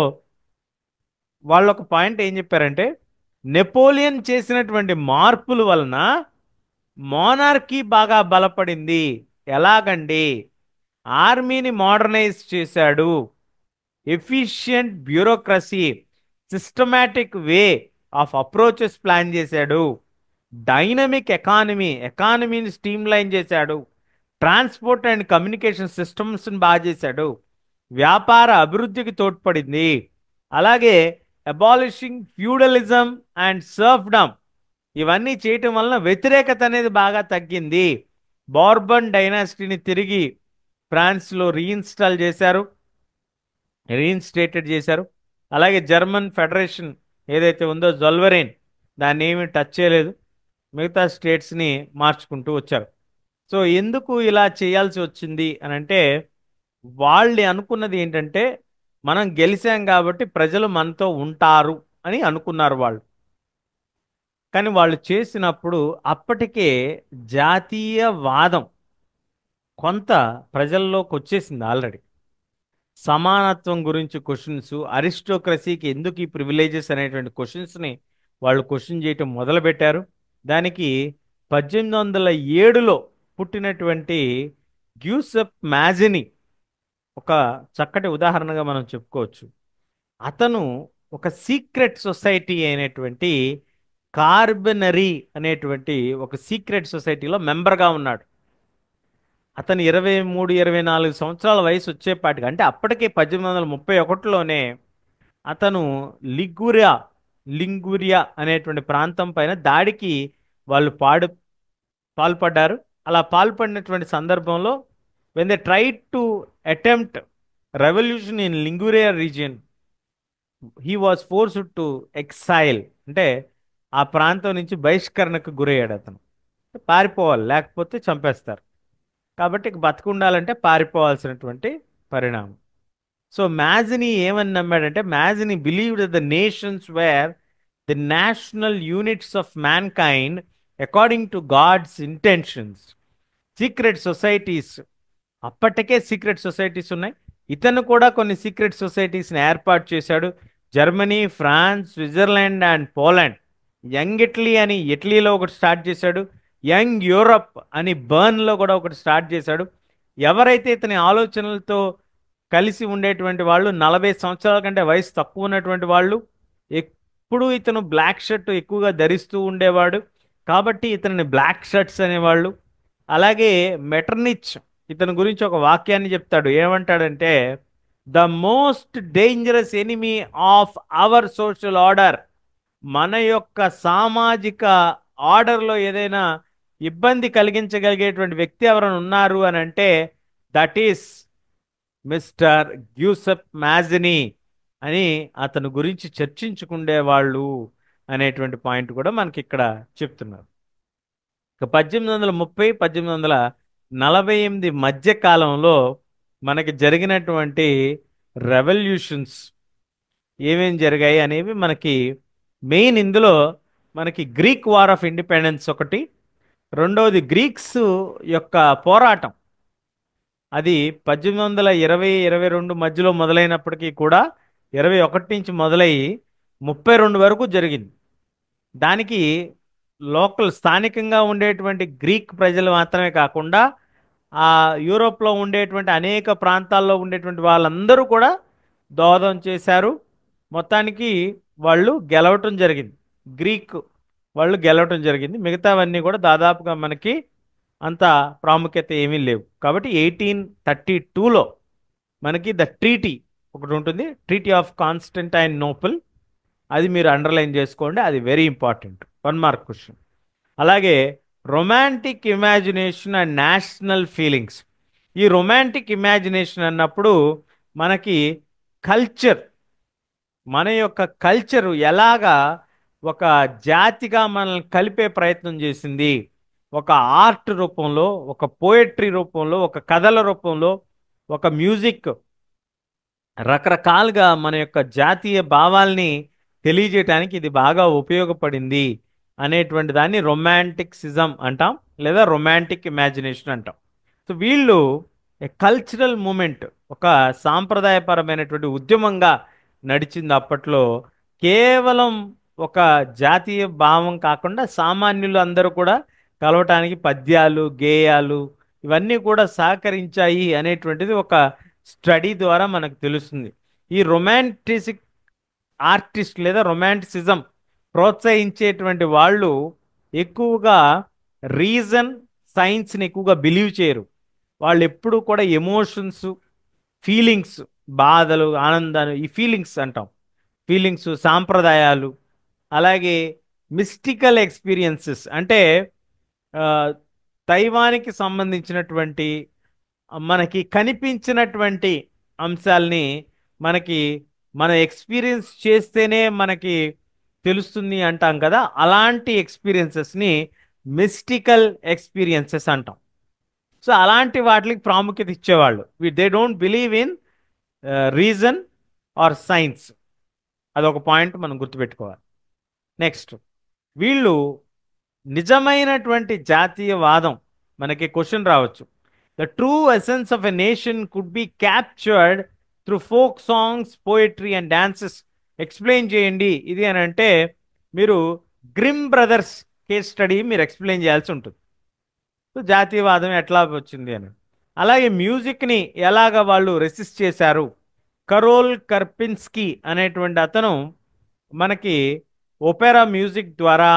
వాళ్ళు ఒక పాయింట్ ఏం చెప్పారంటే నెపోలియన్ చేసినటువంటి మార్పుల వలన మోనార్కీ బాగా బలపడింది. ఎలాగండి? ఆర్మీని మోడర్నైజ్ చేశాడు, efficient bureaucracy, systematic way of approaches plan చేశాడు, డైనమిక్ ఎకానమీని స్ట్రీమ్లైన్ చేశాడు, ట్రాన్స్పోర్ట్ అండ్ కమ్యూనికేషన్ సిస్టమ్స్ని బాగా చేశాడు, వ్యాపార అభివృద్ధికి తోడ్పడింది. అలాగే అబాలిషింగ్ ఫ్యూడలిజం అండ్ సర్ఫ్డమ్ ఇవన్నీ చేయటం వలన వ్యతిరేకత అనేది బాగా తగ్గింది. బార్బన్ డైనాసిటీని తిరిగి ఫ్రాన్స్లో రీఇన్స్టేటెడ్ చేశారు. అలాగే జర్మన్ ఫెడరేషన్ ఏదైతే ఉందో జొల్వరెయిన్ దాన్ని ఏమీ టచ్ చేయలేదు, మిగతా స్టేట్స్ని మార్చుకుంటూ వచ్చారు. సో ఎందుకు ఇలా చేయాల్సి వచ్చింది అని అంటే వాళ్ళు అనుకున్నది ఏంటంటే మనం గెలిచాం కాబట్టి ప్రజలు మనతో ఉంటారు అని అనుకున్నారు వాళ్ళు. కానీ వాళ్ళు చేసినప్పుడు అప్పటికే జాతీయవాదం కొంత ప్రజల్లోకి వచ్చేసింది ఆల్రెడీ. సమానత్వం గురించి క్వశ్చన్స్, అరిస్టోక్రసీకి ఎందుకు ఈ ప్రివిలేజెస్ అనేటువంటి క్వశ్చన్స్ని వాళ్ళు క్వశ్చన్ చేయటం మొదలుపెట్టారు. దానికి 1807లో పుట్టినటువంటి గ్యూసెప్ మ్యాజిని ఒక చక్కటి ఉదాహరణగా మనం చెప్పుకోవచ్చు. అతను ఒక సీక్రెట్ సొసైటీ అయినటువంటి కార్బనరీ అనేటువంటి ఒక సీక్రెట్ సొసైటీలో మెంబర్గా ఉన్నాడు. అతను 23-24 సంవత్సరాల వయసు వచ్చేపాటికి అంటే అప్పటికే 1831లోనే అతను లింగురియా అనేటువంటి ప్రాంతం పైన దాడికి వాళ్ళు పాల్పడ్డారు. అలా పాల్పడినటువంటి సందర్భంలో when they tried to attempt revolution in Liguria region he was forced to exile, అంటే ఆ ప్రాంతం నుంచి బహిష్కరణకు గురయ్యాడు. అతను పారిపోవాలి, లేకపోతే చంపేస్తారు. కాబట్టి బతుకుండాలంటే పారిపోవాల్సినటువంటి పరిణామం. సో మ్యాజిని ఏమని నమ్మాడంటే Mazzini believed the nations were the national units of mankind according to God's intentions. Secret societies, అప్పటికే సీక్రెట్ సొసైటీస్ ఉన్నాయి. ఇతను కూడా కొన్ని సీక్రెట్ సొసైటీస్ని ఏర్పాటు చేశాడు. Germany, France, Switzerland and Poland. Young Italy అని ఇటలీలో ఒకటి స్టార్ట్ చేశాడు. యంగ్ యూరప్ అని బర్న్లో కూడా ఒకటి స్టార్ట్ చేశాడు. ఎవరైతే ఇతని ఆలోచనలతో కలిసి ఉండేటువంటి వాళ్ళు 40 సంవత్సరాల కంటే వయసు తక్కువ ఉన్నటువంటి వాళ్ళు, ఎప్పుడు ఇతను బ్లాక్ షర్ట్ ఎక్కువగా ధరిస్తూ ఉండేవాడు కాబట్టి ఇతనిని బ్లాక్ షర్ట్స్ అనేవాళ్ళు. అలాగే మెటర్నిచ్ ఇతని గురించి ఒక వాక్యాన్ని చెప్తాడు. ఏమంటాడంటే the most dangerous enemy of our social order, మన యొక్క సామాజిక ఆర్డర్లో ఏదైనా ఇబ్బంది కలిగించగలిగేటువంటి వ్యక్తి ఎవరైనా ఉన్నారు అని అంటే దట్ ఈస్ మిస్టర్ గ్యూసెప్ మ్యాజిని అని అతని గురించి చర్చించుకునేవాళ్ళు అనేటువంటి పాయింట్ కూడా మనకి ఇక్కడ చెప్తున్నారు. 1830-1848 మధ్య కాలంలో మనకి జరిగినటువంటి రెవల్యూషన్స్ ఏమేం జరిగాయి అనేవి మనకి మెయిన్ ఇందులో మనకి గ్రీక్ వార్ ఆఫ్ ఇండిపెండెన్స్ ఒకటి, రెండవది గ్రీక్స్ యొక్క పోరాటం. అది 1820-22 మధ్యలో మొదలైనప్పటికీ కూడా 21 నుంచి మొదలయ్యి 32 వరకు జరిగింది. దానికి స్థానికంగా ఉండేటువంటి గ్రీక్ ప్రజలు మాత్రమే కాకుండా ఆ యూరోప్లో ఉండేటువంటి అనేక ప్రాంతాల్లో ఉండేటువంటి వాళ్ళందరూ కూడా దోహదం చేశారు. మొత్తానికి వాళ్ళు గెలవటం జరిగింది, గ్రీక్ వాళ్ళు గెలవటం జరిగింది. మిగతావన్నీ కూడా దాదాపుగా మనకి అంత ప్రాముఖ్యత ఏమీ లేవు. కాబట్టి 1832లో మనకి ద ట్రీటీ ఒకటి ఉంటుంది, ట్రీటీ ఆఫ్ కాన్స్టంటైన్ నోపుల్. అది మీరు అండర్లైన్ చేసుకోండి, అది వెరీ ఇంపార్టెంట్, 1 మార్క్ క్వశ్చన్. అలాగే romantic imagination and national feelings. ఈ రొమాంటిక్ ఇమాజినేషన్ అన్నప్పుడు మనకి కల్చర్, మన యొక్క కల్చరు ఎలాగా ఒక జాతిగా మనల్ని కలిపే ప్రయత్నం చేసింది, ఒక ఆర్ట్ రూపంలో, ఒక పోయట్రీ రూపంలో, ఒక కథల రూపంలో, ఒక మ్యూజిక్, రకరకాలుగా మన యొక్క జాతీయ భావాల్ని తెలియజేయటానికి ఇది బాగా ఉపయోగపడింది అనేటువంటి దాన్ని రొమాంటిక్సిజం అంటాం, లేదా రొమాంటిక్ ఇమాజినేషన్ అంటాం. సో వీళ్ళు కల్చరల్ మూమెంట్, ఒక సాంప్రదాయపరమైనటువంటి ఉద్యమంగా నడిచింది అప్పట్లో. కేవలం ఒక జాతీయ భావం కాకుండా సామాన్యులు అందరూ కూడా కలవటానికి పద్యాలు, గేయాలు ఇవన్నీ కూడా సహకరించాయి అనేటువంటిది ఒక స్టడీ ద్వారా మనకు తెలుస్తుంది. ఈ రొమాంటిసిక్ ఆర్టిస్ట్ లేదా రొమాంటిసిజం ప్రోత్సహించేటువంటి వాళ్ళు ఎక్కువగా రీజన్, సైన్స్ని ఎక్కువగా బిలీవ్ చేయరు. వాళ్ళు ఎప్పుడు కూడా ఎమోషన్స్, ఫీలింగ్స్, బాధలు, ఆనందాలు, ఈ ఫీలింగ్స్ అంటాం, ఫీలింగ్స్, సాంప్రదాయాలు, అలాగే మిస్టికల్ ఎక్స్పీరియన్సెస్ అంటే ఆ, దైవానికి సంబంధించినటువంటి మనకి కనిపించినటువంటి అంశాల్ని మనకి మన ఎక్స్పీరియన్స్ చేస్తేనే మనకి తెలుస్తుంది అంటాం కదా, అలాంటి ఎక్స్పీరియన్సెస్ని మిస్టికల్ ఎక్స్పీరియన్సెస్ అంటాం. సో అలాంటి వాటికి ప్రాముఖ్యత ఇచ్చేవాళ్ళు. They don't believe in reason or science. అదొక పాయింట్ మనం గుర్తుపెట్టుకోవాలి. నెక్స్ట్, వీళ్ళు నిజమైనటువంటి జాతీయవాదం, మనకి క్వశ్చన్ రావచ్చు, the true essence of a nation could be captured through folk songs, poetry and dances. Explain చేయండి ఇది అని అంటే మీరు గ్రిమ్ బ్రదర్స్ కేస్ స్టడీ మీరు ఎక్స్ప్లెయిన్ చేయాల్సి ఉంటుంది. సో జాతీయవాదం ఎట్లా వచ్చింది అని. అలాగే మ్యూజిక్ని ఎలాగ వాళ్ళు రెసిస్ట్ చేశారు. కరోల్ కర్పిన్స్కీ అనేటువంటి అతను మనకి ఒపెరా మ్యూజిక్ ద్వారా,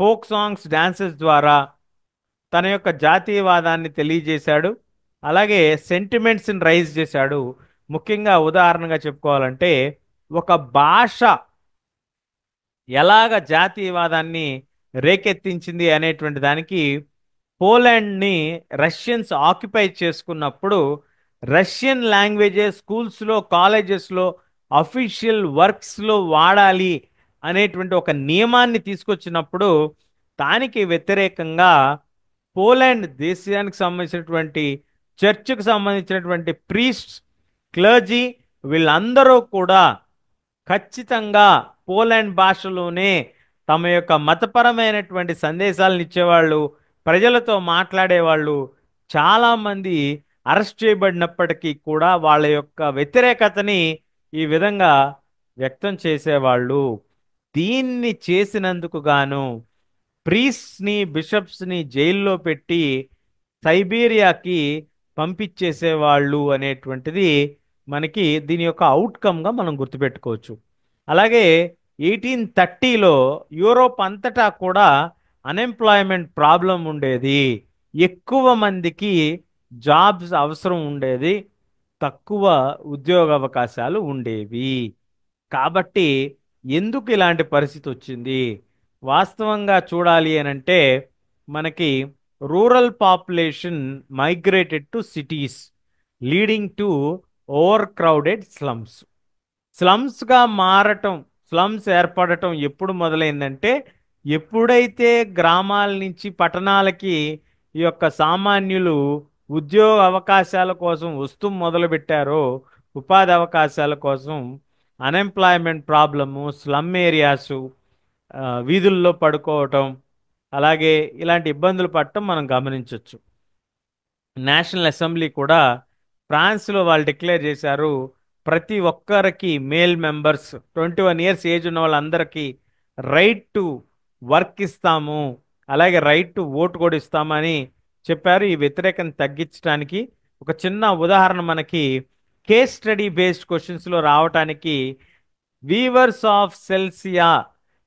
ఫోక్ సాంగ్స్, డాన్సెస్ ద్వారా తన యొక్క జాతీయవాదాన్ని తెలియజేశాడు. అలాగే సెంటిమెంట్స్ని రైజ్ చేశాడు. ముఖ్యంగా ఉదాహరణగా చెప్పుకోవాలంటే ఒక భాష ఎలాగ జాతీయవాదాన్ని రేకెత్తించింది అనేటువంటి దానికి, పోలాండ్ని రష్యన్స్ ఆక్యుపై చేసుకున్నప్పుడు రష్యన్ లాంగ్వేజెస్ స్కూల్స్లో, కాలేజెస్లో, అఫీషియల్ వర్క్స్లో వాడాలి అనేటువంటి ఒక నియమాన్ని తీసుకొచ్చినప్పుడు దానికి వ్యతిరేకంగా పోలాండ్ దేశానికి సంబంధించినటువంటి చర్చ్కు సంబంధించినటువంటి ప్రీస్ట్స్, క్లర్జీ వీళ్ళందరూ కూడా ఖచ్చితంగా పోలాండ్ భాషలోనే తమ యొక్క మతపరమైనటువంటి సందేశాలను ఇచ్చేవాళ్ళు, ప్రజలతో మాట్లాడేవాళ్ళు. చాలామంది అరెస్ట్ చేయబడినప్పటికీ కూడా వాళ్ళ యొక్క వ్యతిరేకతని ఈ విధంగా వ్యక్తం చేసేవాళ్ళు. దీన్ని చేసినందుకు గాను ప్రీస్ట్ని, బిషప్స్ని జైల్లో పెట్టి సైబీరియాకి పంపించేసేవాళ్ళు అనేటువంటిది మనకి దీని యొక్క అవుట్కమ్గా మనం గుర్తుపెట్టుకోవచ్చు. అలాగే 1830లో యూరోప్ అంతటా కూడా అన్ఎంప్లాయ్మెంట్ ప్రాబ్లం ఉండేది. ఎక్కువ మందికి జాబ్స్ అవసరం ఉండేది, తక్కువ ఉద్యోగ అవకాశాలు ఉండేవి. కాబట్టి ఎందుకు ఇలాంటి పరిస్థితి వచ్చింది? వాస్తవంగా చూడాలి అని అంటే మనకి rural population migrated to cities, leading to overcrowded slums. స్లమ్స్గా మారటం, స్లమ్స్ ఏర్పడటం ఎప్పుడు మొదలైందంటే ఎప్పుడైతే గ్రామాల నుంచి పట్టణాలకి ఈ యొక్క సామాన్యులు ఉద్యోగ అవకాశాల కోసం వస్తూ మొదలుపెట్టారో, ఉపాధి అవకాశాల కోసం, అన్ఎంప్లాయ్మెంట్ ప్రాబ్లము, స్లమ్ ఏరియాసు, వీధుల్లో పడుకోవటం, అలాగే ఇలాంటి ఇబ్బందులు పడటం మనం గమనించవచ్చు. నేషనల్ అసెంబ్లీ కూడా ఫ్రాన్స్లో వాళ్ళు డిక్లేర్ చేశారు, ప్రతి ఒక్కరికి మేల్ మెంబర్స్ 21 ఇయర్స్ ఏజ్ ఉన్న వాళ్ళందరికీ రైట్ టు వర్క్ ఇస్తాము, అలాగే రైట్ టు ఓటు కూడా ఇస్తామని చెప్పారు. ఈ వ్యతిరేకం తగ్గించడానికి ఒక చిన్న ఉదాహరణ మనకి కేస్ స్టడీ బేస్డ్ క్వశ్చన్స్లో రావటానికి వీవర్స్ ఆఫ్ సెల్సియా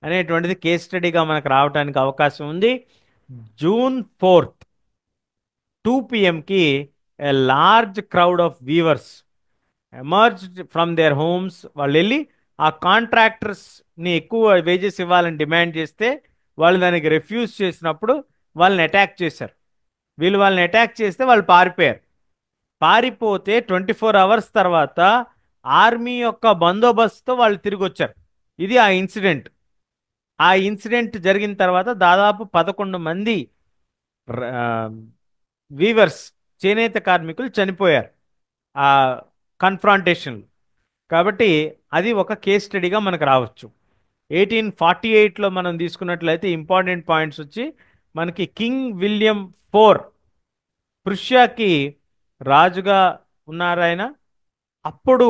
అనేటువంటిది కేస్ స్టడీగా మనకు రావడానికి అవకాశం ఉంది. June 4th 2 p.m.కి a large crowd of weavers emerged from their homes. వాళ్ళు వెళ్ళి ఆ కాంట్రాక్టర్స్ని ఎక్కువ వేజెస్ ఇవ్వాలని డిమాండ్ చేస్తే వాళ్ళు దానికి రిఫ్యూజ్ చేసినప్పుడు వాళ్ళని అటాక్ చేశారు. వీళ్ళు వాళ్ళని అటాక్ చేస్తే వాళ్ళు పారిపోయారు. పారిపోతే 24 అవర్స్ తర్వాత ఆర్మీ యొక్క బందోబస్తుతో వాళ్ళు తిరిగి వచ్చారు. ఇది ఆ ఇన్సిడెంట్. ఆ ఇన్సిడెంట్ జరిగిన తర్వాత దాదాపు 11 మంది వీవర్స్, చేనేత కార్మికులు చనిపోయారు ఆ కన్ఫ్రాంటేషన్. కాబట్టి అది ఒక కేస్ స్టడీగా మనకు రావచ్చు. 1848లో మనం తీసుకున్నట్లయితే ఇంపార్టెంట్ పాయింట్స్ వచ్చి మనకి కింగ్ విలియం 4 ప్రూషియాకి రాజుగా ఉన్నారు ఆయన. అప్పుడు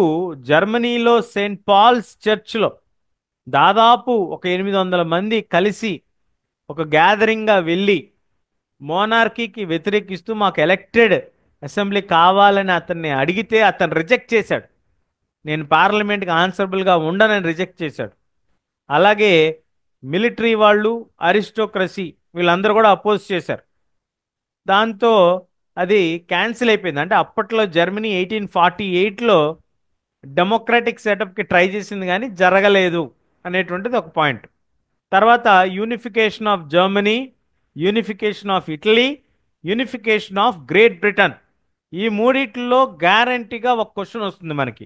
జర్మనీలో సెయింట్ పాల్స్ చర్చ్లో దాదాపు ఒక 800 మంది కలిసి ఒక గ్యాదరింగ్గా వెళ్ళి మోనార్కీకి వ్యతిరేకిస్తూ మాకు ఎలక్టెడ్ అసెంబ్లీ కావాలని అతన్ని అడిగితే అతను రిజెక్ట్ చేశాడు. నేను పార్లమెంట్కి ఆన్సరబుల్గా ఉండనని రిజెక్ట్ చేశాడు. అలాగే మిలిటరీ వాళ్ళు, అరిస్టోక్రసీ వీళ్ళందరూ కూడా అపోజ్ చేశారు. దాంతో అది క్యాన్సిల్ అయిపోయింది. అంటే అప్పట్లో జర్మనీ 1848లో డెమోక్రాటిక్ సెటప్కి ట్రై చేసింది కానీ జరగలేదు అనేటువంటిది ఒక పాయింట్. తర్వాత unification of Germany, unification of Italy, unification of great Britain. ఈ మూడిట్లో గ్యారంటీగా ఒక క్వశ్చన్ వస్తుంది మనకి.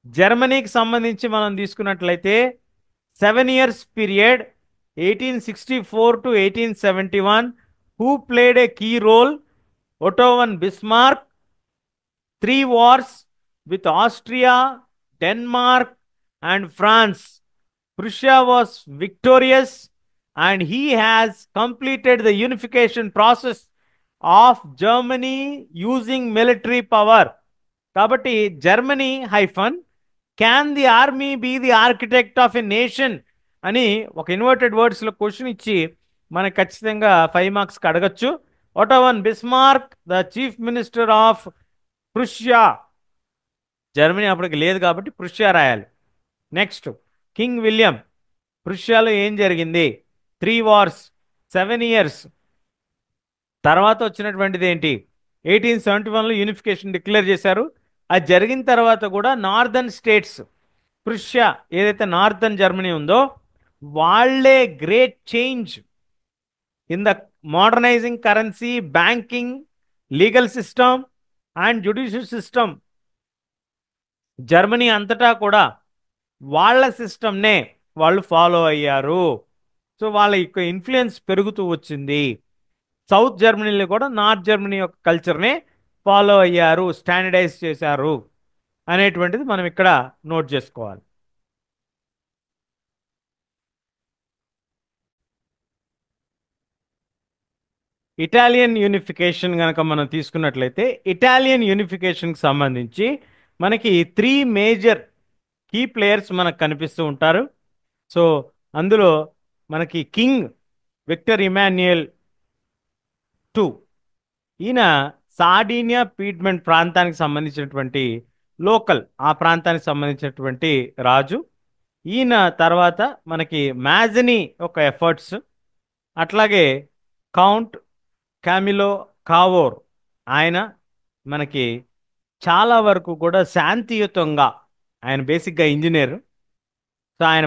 జర్మనీకి సంబంధించి మనం తీసుకున్నట్లయితే 7 years period 1864 to 1871 who played a key role? Otto von Bismarck. 3 wars with Austria, Denmark, and France. Prussia was victorious and he has completed the unification process of Germany using military power. కాబట్టి Germany hyphen can the army be the architect of a nation అని ఒక inverted వర్డ్స్లో question ఇచ్చి మనకు ఖచ్చితంగా 5 మార్క్స్కి అడగచ్చు. Otto von Bismarck, the chief minister of Prussia. Germany అప్పటికి లేదు కాబట్టి ప్రూషియా రాయాలి. Next king William. ప్రూషియాలో ఏం జరిగింది? 3 wars, 7 years. తర్వాత వచ్చినటువంటిది ఏంటి? 1871లో యూనిఫికేషన్ డిక్లేర్ చేశారు. అది జరిగిన తర్వాత కూడా నార్దర్న్ స్టేట్స్, ప్రూషియా ఏదైతే నార్దర్న్ జర్మనీ ఉందో వాళ్ళే great change in the modernising currency, banking, legal system and judicial system. Germany అంతటా కూడా వాళ్ళ సిస్టమ్నే వాళ్ళు ఫాలో అయ్యారు. సో వాళ్ళ యొక్క ఇన్ఫ్లుయెన్స్ పెరుగుతూ వచ్చింది. సౌత్ జర్మనీలో కూడా నార్త్ జర్మనీ యొక్క కల్చర్నే ఫాలో అయ్యారు, స్టాండర్డైజ్ చేశారు అనేటువంటిది మనం ఇక్కడ నోట్ చేసుకోవాలి. ఇటాలియన్ యూనిఫికేషన్ కనుక మనం తీసుకున్నట్లయితే ఇటాలియన్ యూనిఫికేషన్కి సంబంధించి మనకి 3 మేజర్ కీ ప్లేయర్స్ మనకు కనిపిస్తూ ఉంటారు. సో అందులో మనకి కింగ్ విక్టర్ ఇమాన్యుయల్ 2, ఈయన సార్డీనియా పీడ్మెంట్ ప్రాంతానికి సంబంధించినటువంటి లోకల్, ఆ ప్రాంతానికి సంబంధించినటువంటి రాజు. ఈయన తర్వాత మనకి మ్యాజనీ ఒక ఎఫర్ట్స్, అట్లాగే కౌంట్ కామిలో కావోర్, ఆయన మనకి చాలా వరకు కూడా శాంతియుతంగా, ఆయన బేసిక్గా ఇంజనీర్. సో ఆయన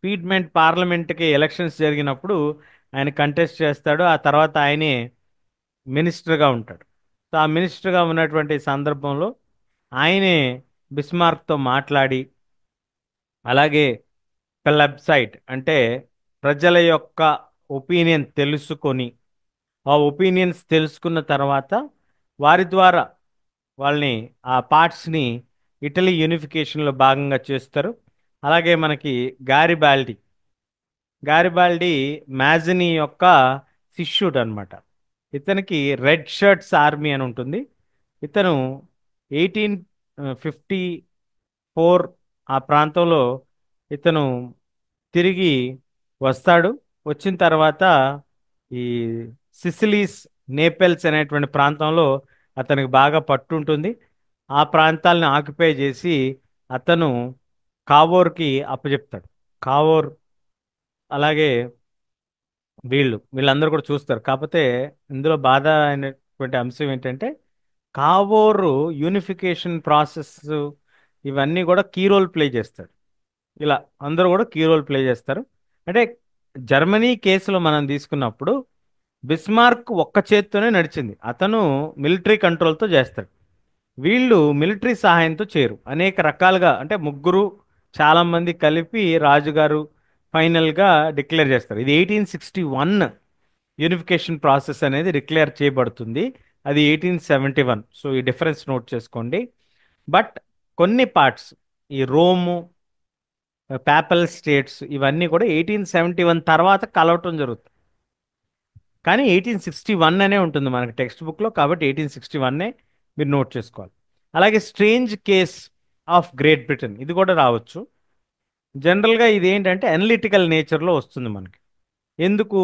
పీడ్మెంట్ పార్లమెంట్కి ఎలక్షన్స్ జరిగినప్పుడు ఆయన కంటెస్ట్ చేస్తాడు. ఆ తర్వాత ఆయనే మినిస్టర్గా ఉంటాడు. సో ఆ మినిస్టర్గా ఉన్నటువంటి సందర్భంలో ఆయనే బిస్మార్క్తో మాట్లాడి, అలాగే క్లబ్ సైట్ అంటే ప్రజల యొక్క ఒపీనియన్ తెలుసుకొని, ఆ ఒపీనియన్స్ తెలుసుకున్న తర్వాత వారి ద్వారా వాళ్ళని ఆ పార్ట్స్ని ఇటలీ యూనిఫికేషన్లో భాగంగా చేస్తారు. అలాగే మనకి గారిబాల్డి, గారిబాల్డి మ్యాజనీ యొక్క శిష్యుడు అనమాట. ఇతనికి రెడ్ షర్ట్స్ ఆర్మీ అని ఉంటుంది. ఇతను 1854 ఆ ప్రాంతంలో ఇతను తిరిగి వస్తాడు. వచ్చిన తర్వాత ఈ సిసిలీస్, నేపెల్స్ అనేటువంటి ప్రాంతంలో అతనికి బాగా పట్టుంటుంది. ఆ ప్రాంతాలను ఆక్యుపై చేసి అతను కావోర్కి అప్పచెప్తాడు. కావోర్ అలాగే వీళ్ళందరూ కూడా చూస్తారు. కాకపోతే ఇందులో బాధ అంశం ఏంటంటే కావోరు యూనిఫికేషన్ ప్రాసెస్ ఇవన్నీ కూడా కీ రోల్ ప్లే చేస్తాడు. ఇలా అందరూ కూడా కీ రోల్ ప్లే చేస్తారు. అంటే జర్మనీ కేసులో మనం తీసుకున్నప్పుడు బిస్మార్క్ ఒక్క చేత్తోనే నడిచింది. అతను మిలిటరీ కంట్రోల్తో చేస్తాడు. వీళ్ళు మిలిటరీ సహాయంతో చేయరు. అనేక రకాలుగా అంటే ముగ్గురు చాలా మంది కలిపి రాజుగారు ఫైనల్గా డిక్లేర్ చేస్తారు. ఇది 1861 యూనిఫికేషన్ ప్రాసెస్ అనేది డిక్లేర్ చేయబడుతుంది. అది 1871. సో ఈ డిఫరెన్స్ నోట్ చేసుకోండి. బట్ కొన్ని పార్ట్స్ ఈ రోము, పేపల్ స్టేట్స్ ఇవన్నీ కూడా 1871 తర్వాత కలవటం జరుగుతుంది. కానీ 1861 అనే ఉంటుంది మనకి టెక్స్ట్ బుక్లో, కాబట్టి 1861 మీరు నోట్ చేసుకోవాలి. అలాగే strange case of great Britain ఇది కూడా రావచ్చు. జనరల్గా ఇది ఏంటంటే అనలిటికల్ నేచర్లో వస్తుంది మనకి. ఎందుకు?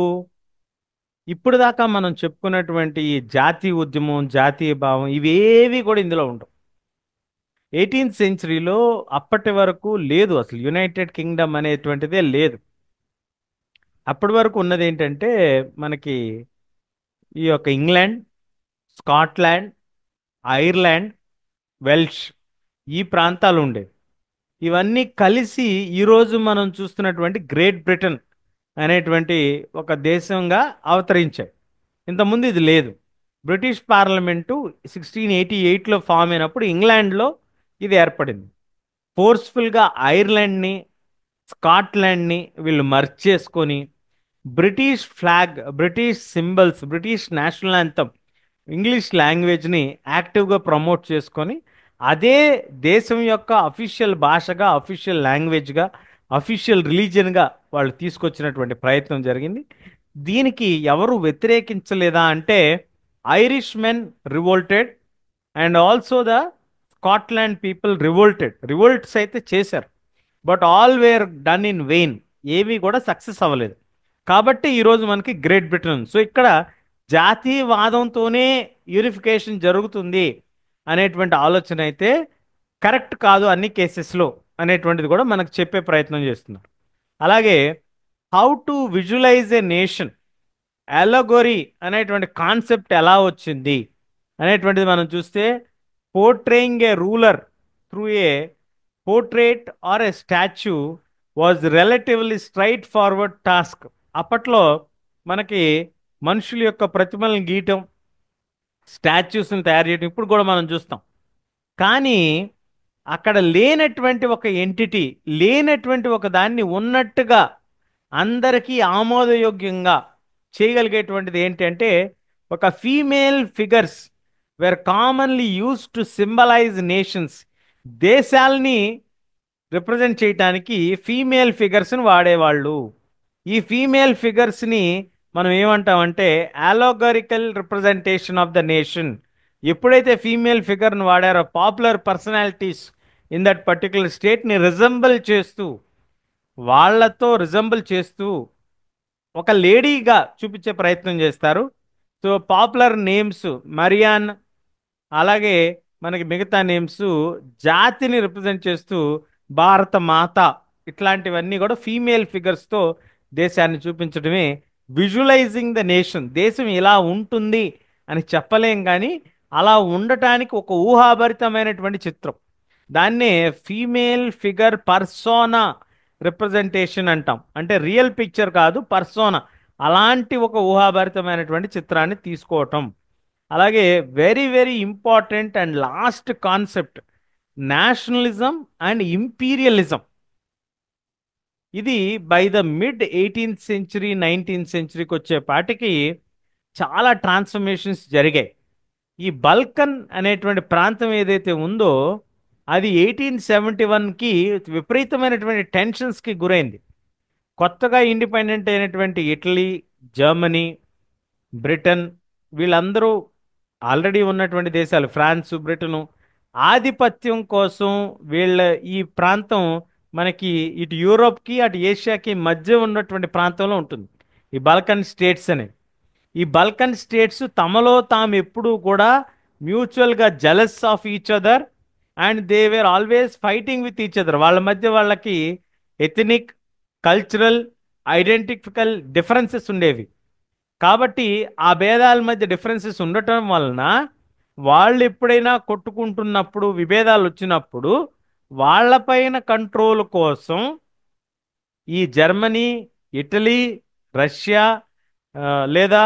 ఇప్పుడు దాకా మనం చెప్పుకున్నటువంటి ఈ జాతీయ ఉద్యమం, జాతీయ భావం ఇవేవి కూడా ఇందులో ఉండవు. 18th సెంచరీలో అప్పటి వరకు లేదు, అసలు యునైటెడ్ కింగ్డమ్ అనేటువంటిదే లేదు. అప్పటి వరకు ఉన్నది ఏంటంటే మనకి ఈ యొక్క ఇంగ్లాండ్, స్కాట్లాండ్, ఐర్లాండ్, వెల్ష్ ఈ ప్రాంతాలు ఉండేవి. ఇవన్నీ కలిసి ఈరోజు మనం చూస్తున్నటువంటి గ్రేట్ బ్రిటన్ అనేటువంటి ఒక దేశంగా అవతరించాయి. ఇంతకుముందు ఇది లేదు. బ్రిటిష్ పార్లమెంటు 1688లో ఫామ్ అయినప్పుడు ఇంగ్లాండ్లో ఇది ఏర్పడింది. ఫోర్స్ఫుల్గా ఐర్లాండ్ని, స్కాట్లాండ్ని వీళ్ళు మర్జ్ చేసుకొని British flag, British symbols, British national anthem, English లాంగ్వేజ్ని యాక్టివ్గా ప్రమోట్ చేసుకొని అదే దేశం యొక్క అఫీషియల్ భాషగా, అఫీషియల్ లాంగ్వేజ్గా, అఫీషియల్ రిలీజియన్గా వాళ్ళు తీసుకొచ్చినటువంటి ప్రయత్నం జరిగింది. దీనికి ఎవరు వ్యతిరేకించలేదా అంటే Irish men revolted and also the Scotland people revolts అయితే చేశారు. But all were done in vain, ఏవి కూడా సక్సెస్ అవ్వలేదు. కాబట్టి ఈరోజు మనకి గ్రేట్ బ్రిటన్ ఉంది. సో ఇక్కడ జాతీయవాదంతోనే యూనిఫికేషన్ జరుగుతుంది అనేటువంటి ఆలోచన అయితే కరెక్ట్ కాదు అన్ని కేసెస్లో అనేటువంటిది కూడా మనకు చెప్పే ప్రయత్నం చేస్తున్నారు. అలాగే how to visualise a nation, allegory అనేటువంటి కాన్సెప్ట్ ఎలా వచ్చింది అనేటువంటిది మనం చూస్తే portraying a ruler through a portrait or a statue was relatively straightforward task. అప్పట్లో మనకి మనుషుల యొక్క ప్రతిమలను గీయటం, స్టాచ్యూస్ని తయారు చేయడం ఇప్పుడు కూడా మనం చూస్తాం. కానీ అక్కడ లేనటువంటి ఒక ఎంటిటీ, లేనటువంటి ఒక దాన్ని ఉన్నట్టుగా అందరికీ ఆమోదయోగ్యంగా చేయగలిగేటువంటిది ఏంటంటే ఒక female figures were commonly used to symbolise nations. దేశాలని రిప్రజెంట్ చేయటానికి ఫీమేల్ ఫిగర్స్ని వాడేవాళ్ళు. ఈ ఫీమేల్ ఫిగర్స్ని మనం ఏమంటామంటే allegorical representation of the nation. ఎప్పుడైతే ఫీమేల్ ఫిగర్ని వాడారో popular personalities in that particular స్టేట్ని రిజంబుల్ చేస్తూ ఒక లేడీగా చూపించే ప్రయత్నం చేస్తారు. సో పాపులర్ నేమ్స్ మరియాన్, అలాగే మనకి మిగతా నేమ్స్ జాతిని రిప్రజెంట్ చేస్తూ భారత మాత, ఇట్లాంటివన్నీ కూడా ఫీమేల్ ఫిగర్స్తో దేశాన్ని చూపించడమే విజువలైజింగ్ ద నేషన్. దేశం ఇలా ఉంటుంది అని చెప్పలేం, కానీ అలా ఉండటానికి ఒక ఊహాభరితమైనటువంటి చిత్రం, దాన్నే ఫీమేల్ ఫిగర్ పర్సోనా రిప్రజెంటేషన్ అంటాం. అంటే రియల్ పిక్చర్ కాదు, పర్సోనా, అలాంటి ఒక ఊహాభరితమైనటువంటి చిత్రాన్ని తీసుకోవటం. అలాగే very very important and last concept nationalism and imperialism. ఇది by the mid 18th century 19th సెంచరీకి వచ్చేపాటికి చాలా ట్రాన్స్ఫర్మేషన్స్ జరిగాయి. ఈ బల్కన్ అనేటువంటి ప్రాంతం ఏదైతే ఉందో అది 1871కి విపరీతమైనటువంటి టెన్షన్స్కి గురైంది. కొత్తగా ఇండిపెండెంట్ అయినటువంటి ఇటలీ, జర్మనీ, బ్రిటన్ వీళ్ళందరూ ఆల్రెడీ ఉన్నటువంటి దేశాలు, ఫ్రాన్సు, బ్రిటను, ఆధిపత్యం కోసం వీళ్ళ ఈ ప్రాంతం మనకి ఇటు యూరోప్కి అటు ఏషియాకి మధ్య ఉన్నటువంటి ప్రాంతంలో ఉంటుంది ఈ బాల్కన్ స్టేట్స్ అనేవి. ఈ బాల్కన్ స్టేట్స్ తమలో తాము ఎప్పుడూ కూడా మ్యూచువల్గా jealous of each other and they were always fighting with each other. వాళ్ళ మధ్య వాళ్ళకి ఎథనిక్, కల్చరల్, ఐడెంటిఫికల్ డిఫరెన్సెస్ ఉండేవి. కాబట్టి ఆ భేదాల మధ్య డిఫరెన్సెస్ ఉండటం వలన వాళ్ళు ఎప్పుడైనా కొట్టుకుంటున్నప్పుడు విభేదాలు వచ్చినప్పుడు వాళ్ళపైన కంట్రోల్ కోసం ఈ జర్మనీ, ఇటలీ, రష్యా, ఆ, లేదా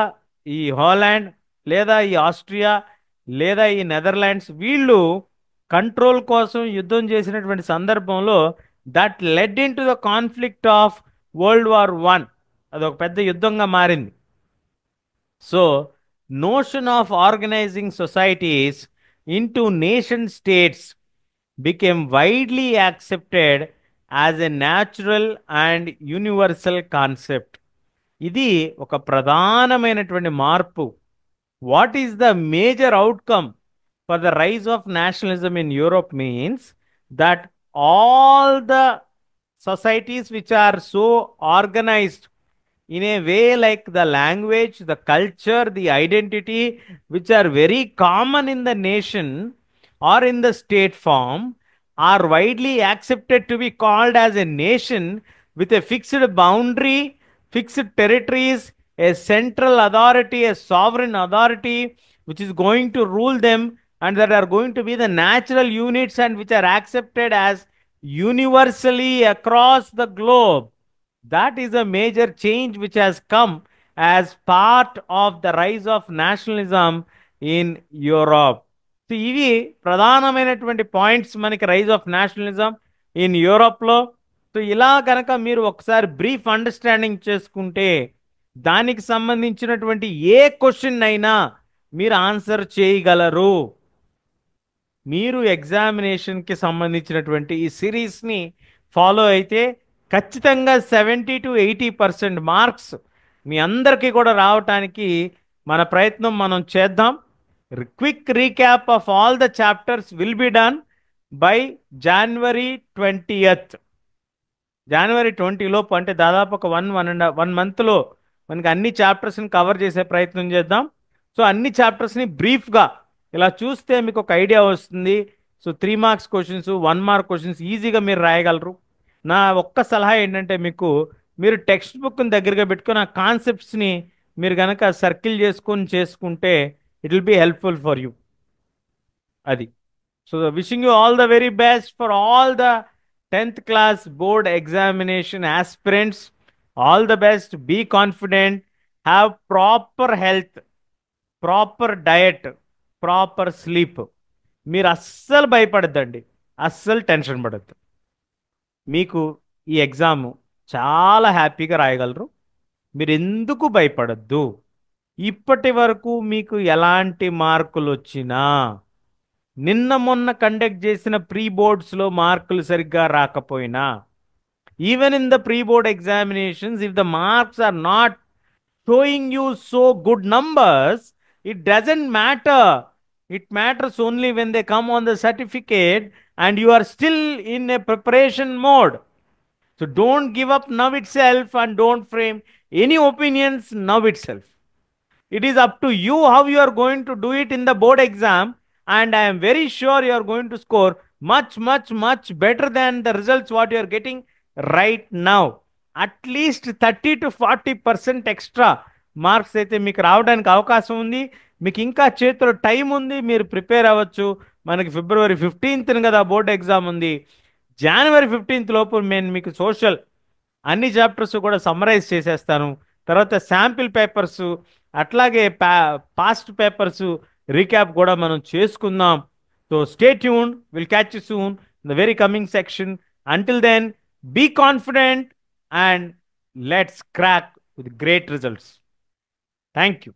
ఈ హాలాండ్, లేదా ఈ ఆస్ట్రియా, లేదా ఈ నెదర్లాండ్స్, వీళ్ళు కంట్రోల్ కోసం యుద్ధం చేసినటువంటి సందర్భంలో that led in to the conflict of world war 1. అదొక పెద్ద యుద్ధంగా మారింది. So notion of organising societies into nation states became widely accepted as a natural and universal concept. ఇది ఒక ప్రధానమైనటువంటి మార్పు. What is the major outcome for the rise of nationalism in Europe means that all the societies which are so organized in a way, like the language, the culture, the identity, which are very common in the nation or in the state form, are widely accepted to be called as a nation with a fixed boundary, fixed territories, a central authority, a sovereign authority which is going to rule them, and that are going to be the natural units and which are accepted as universally across the globe. That is a major change which has come as part of the rise of nationalism in Europe. So ఇవి ప్రధానమైనటువంటి points మనకి rise of nationalism in యూరోప్లో. So ఇలా కనుక మీరు ఒకసారి brief understanding చేసుకుంటే దానికి సంబంధించినటువంటి ఏ క్వశ్చన్ అయినా మీరు ఆన్సర్ చేయగలరు. మీరు ఎగ్జామినేషన్కి సంబంధించినటువంటి ఈ సిరీస్ని ఫాలో అయితే ఖచ్చితంగా 70 to 80% మార్క్స్ మీ అందరికీ కూడా రావటానికి మన ప్రయత్నం మనం చేద్దాం. Quick recap of all the chapters will be done by January 20th. January 20 లోపు, అంటే దాదాపు ఒక 1 మంత్లో మనకి అన్ని చాప్టర్స్ని కవర్ చేసే ప్రయత్నం చేద్దాం. సో అన్ని చాప్టర్స్ని బ్రీఫ్గా ఇలా చూస్తే మీకు ఒక ఐడియా వస్తుంది. So 3 marks questions, 1 mark questions ఈజీగా మీరు రాయగలరు. నా ఒక్క సలహా ఏంటంటే మీకు, మీరు టెక్స్ట్ బుక్ని దగ్గరగా పెట్టుకొని ఆ కాన్సెప్ట్స్ని మీరు కనుక సర్కిల్ చేసుకుంటే it will be helpful for you. అది. So wishing you all the very best for all the 10th class board examination aspirants. All the best. Be confident. Have proper health, proper diet, proper sleep. మీరు అస్సలు భయపడద్దండి, అస్సలు tension పడద్దు. మీకు ఈ exam చాలా హ్యాపీగా రాయగలరు. మీరు ఎందుకు భయపడద్దు. ఇప్పటి వరకు మీకు ఎలాంటి మార్కులు వచ్చినా, నిన్న మొన్న కండక్ట్ చేసిన ప్రీ బోర్డ్స్లో మార్కులు సరిగ్గా రాకపోయినా, even in the pre board examinations, if the marks are not showing you so good numbers, it doesn't matter. It matters only when they come on the certificate and you are still in a preparation mode. So don't give up now itself and don't frame any opinions now itself. It is up to you how you are going to do it in the board exam, and I am very sure you are going to score much, much, much better than the results what you are getting right now. At least 30 to 40% extra marks అయితే మీకు రావడానికి అవకాశం ఉంది. మీకు ఇంకా చేతిలో time ఉంది, మీరు ప్రిపేర్ అవ్వచ్చు. మనకి February 15th కదా బోర్డు ఎగ్జామ్ ఉంది. January 15th లోపు నేను మీకు సోషల్ అన్ని చాప్టర్స్ కూడా సమ్మరైజ్ చేసేస్తాను. తర్వాత శాంపిల్ పేపర్స్, అట్లాగే పాస్ట్ పేపర్స్ రీక్యాప్ కూడా మనం చేసుకుందాం. So stay tune, will catch you soon in the very coming section. Until then, be confident and let's crack with great results. Thank you.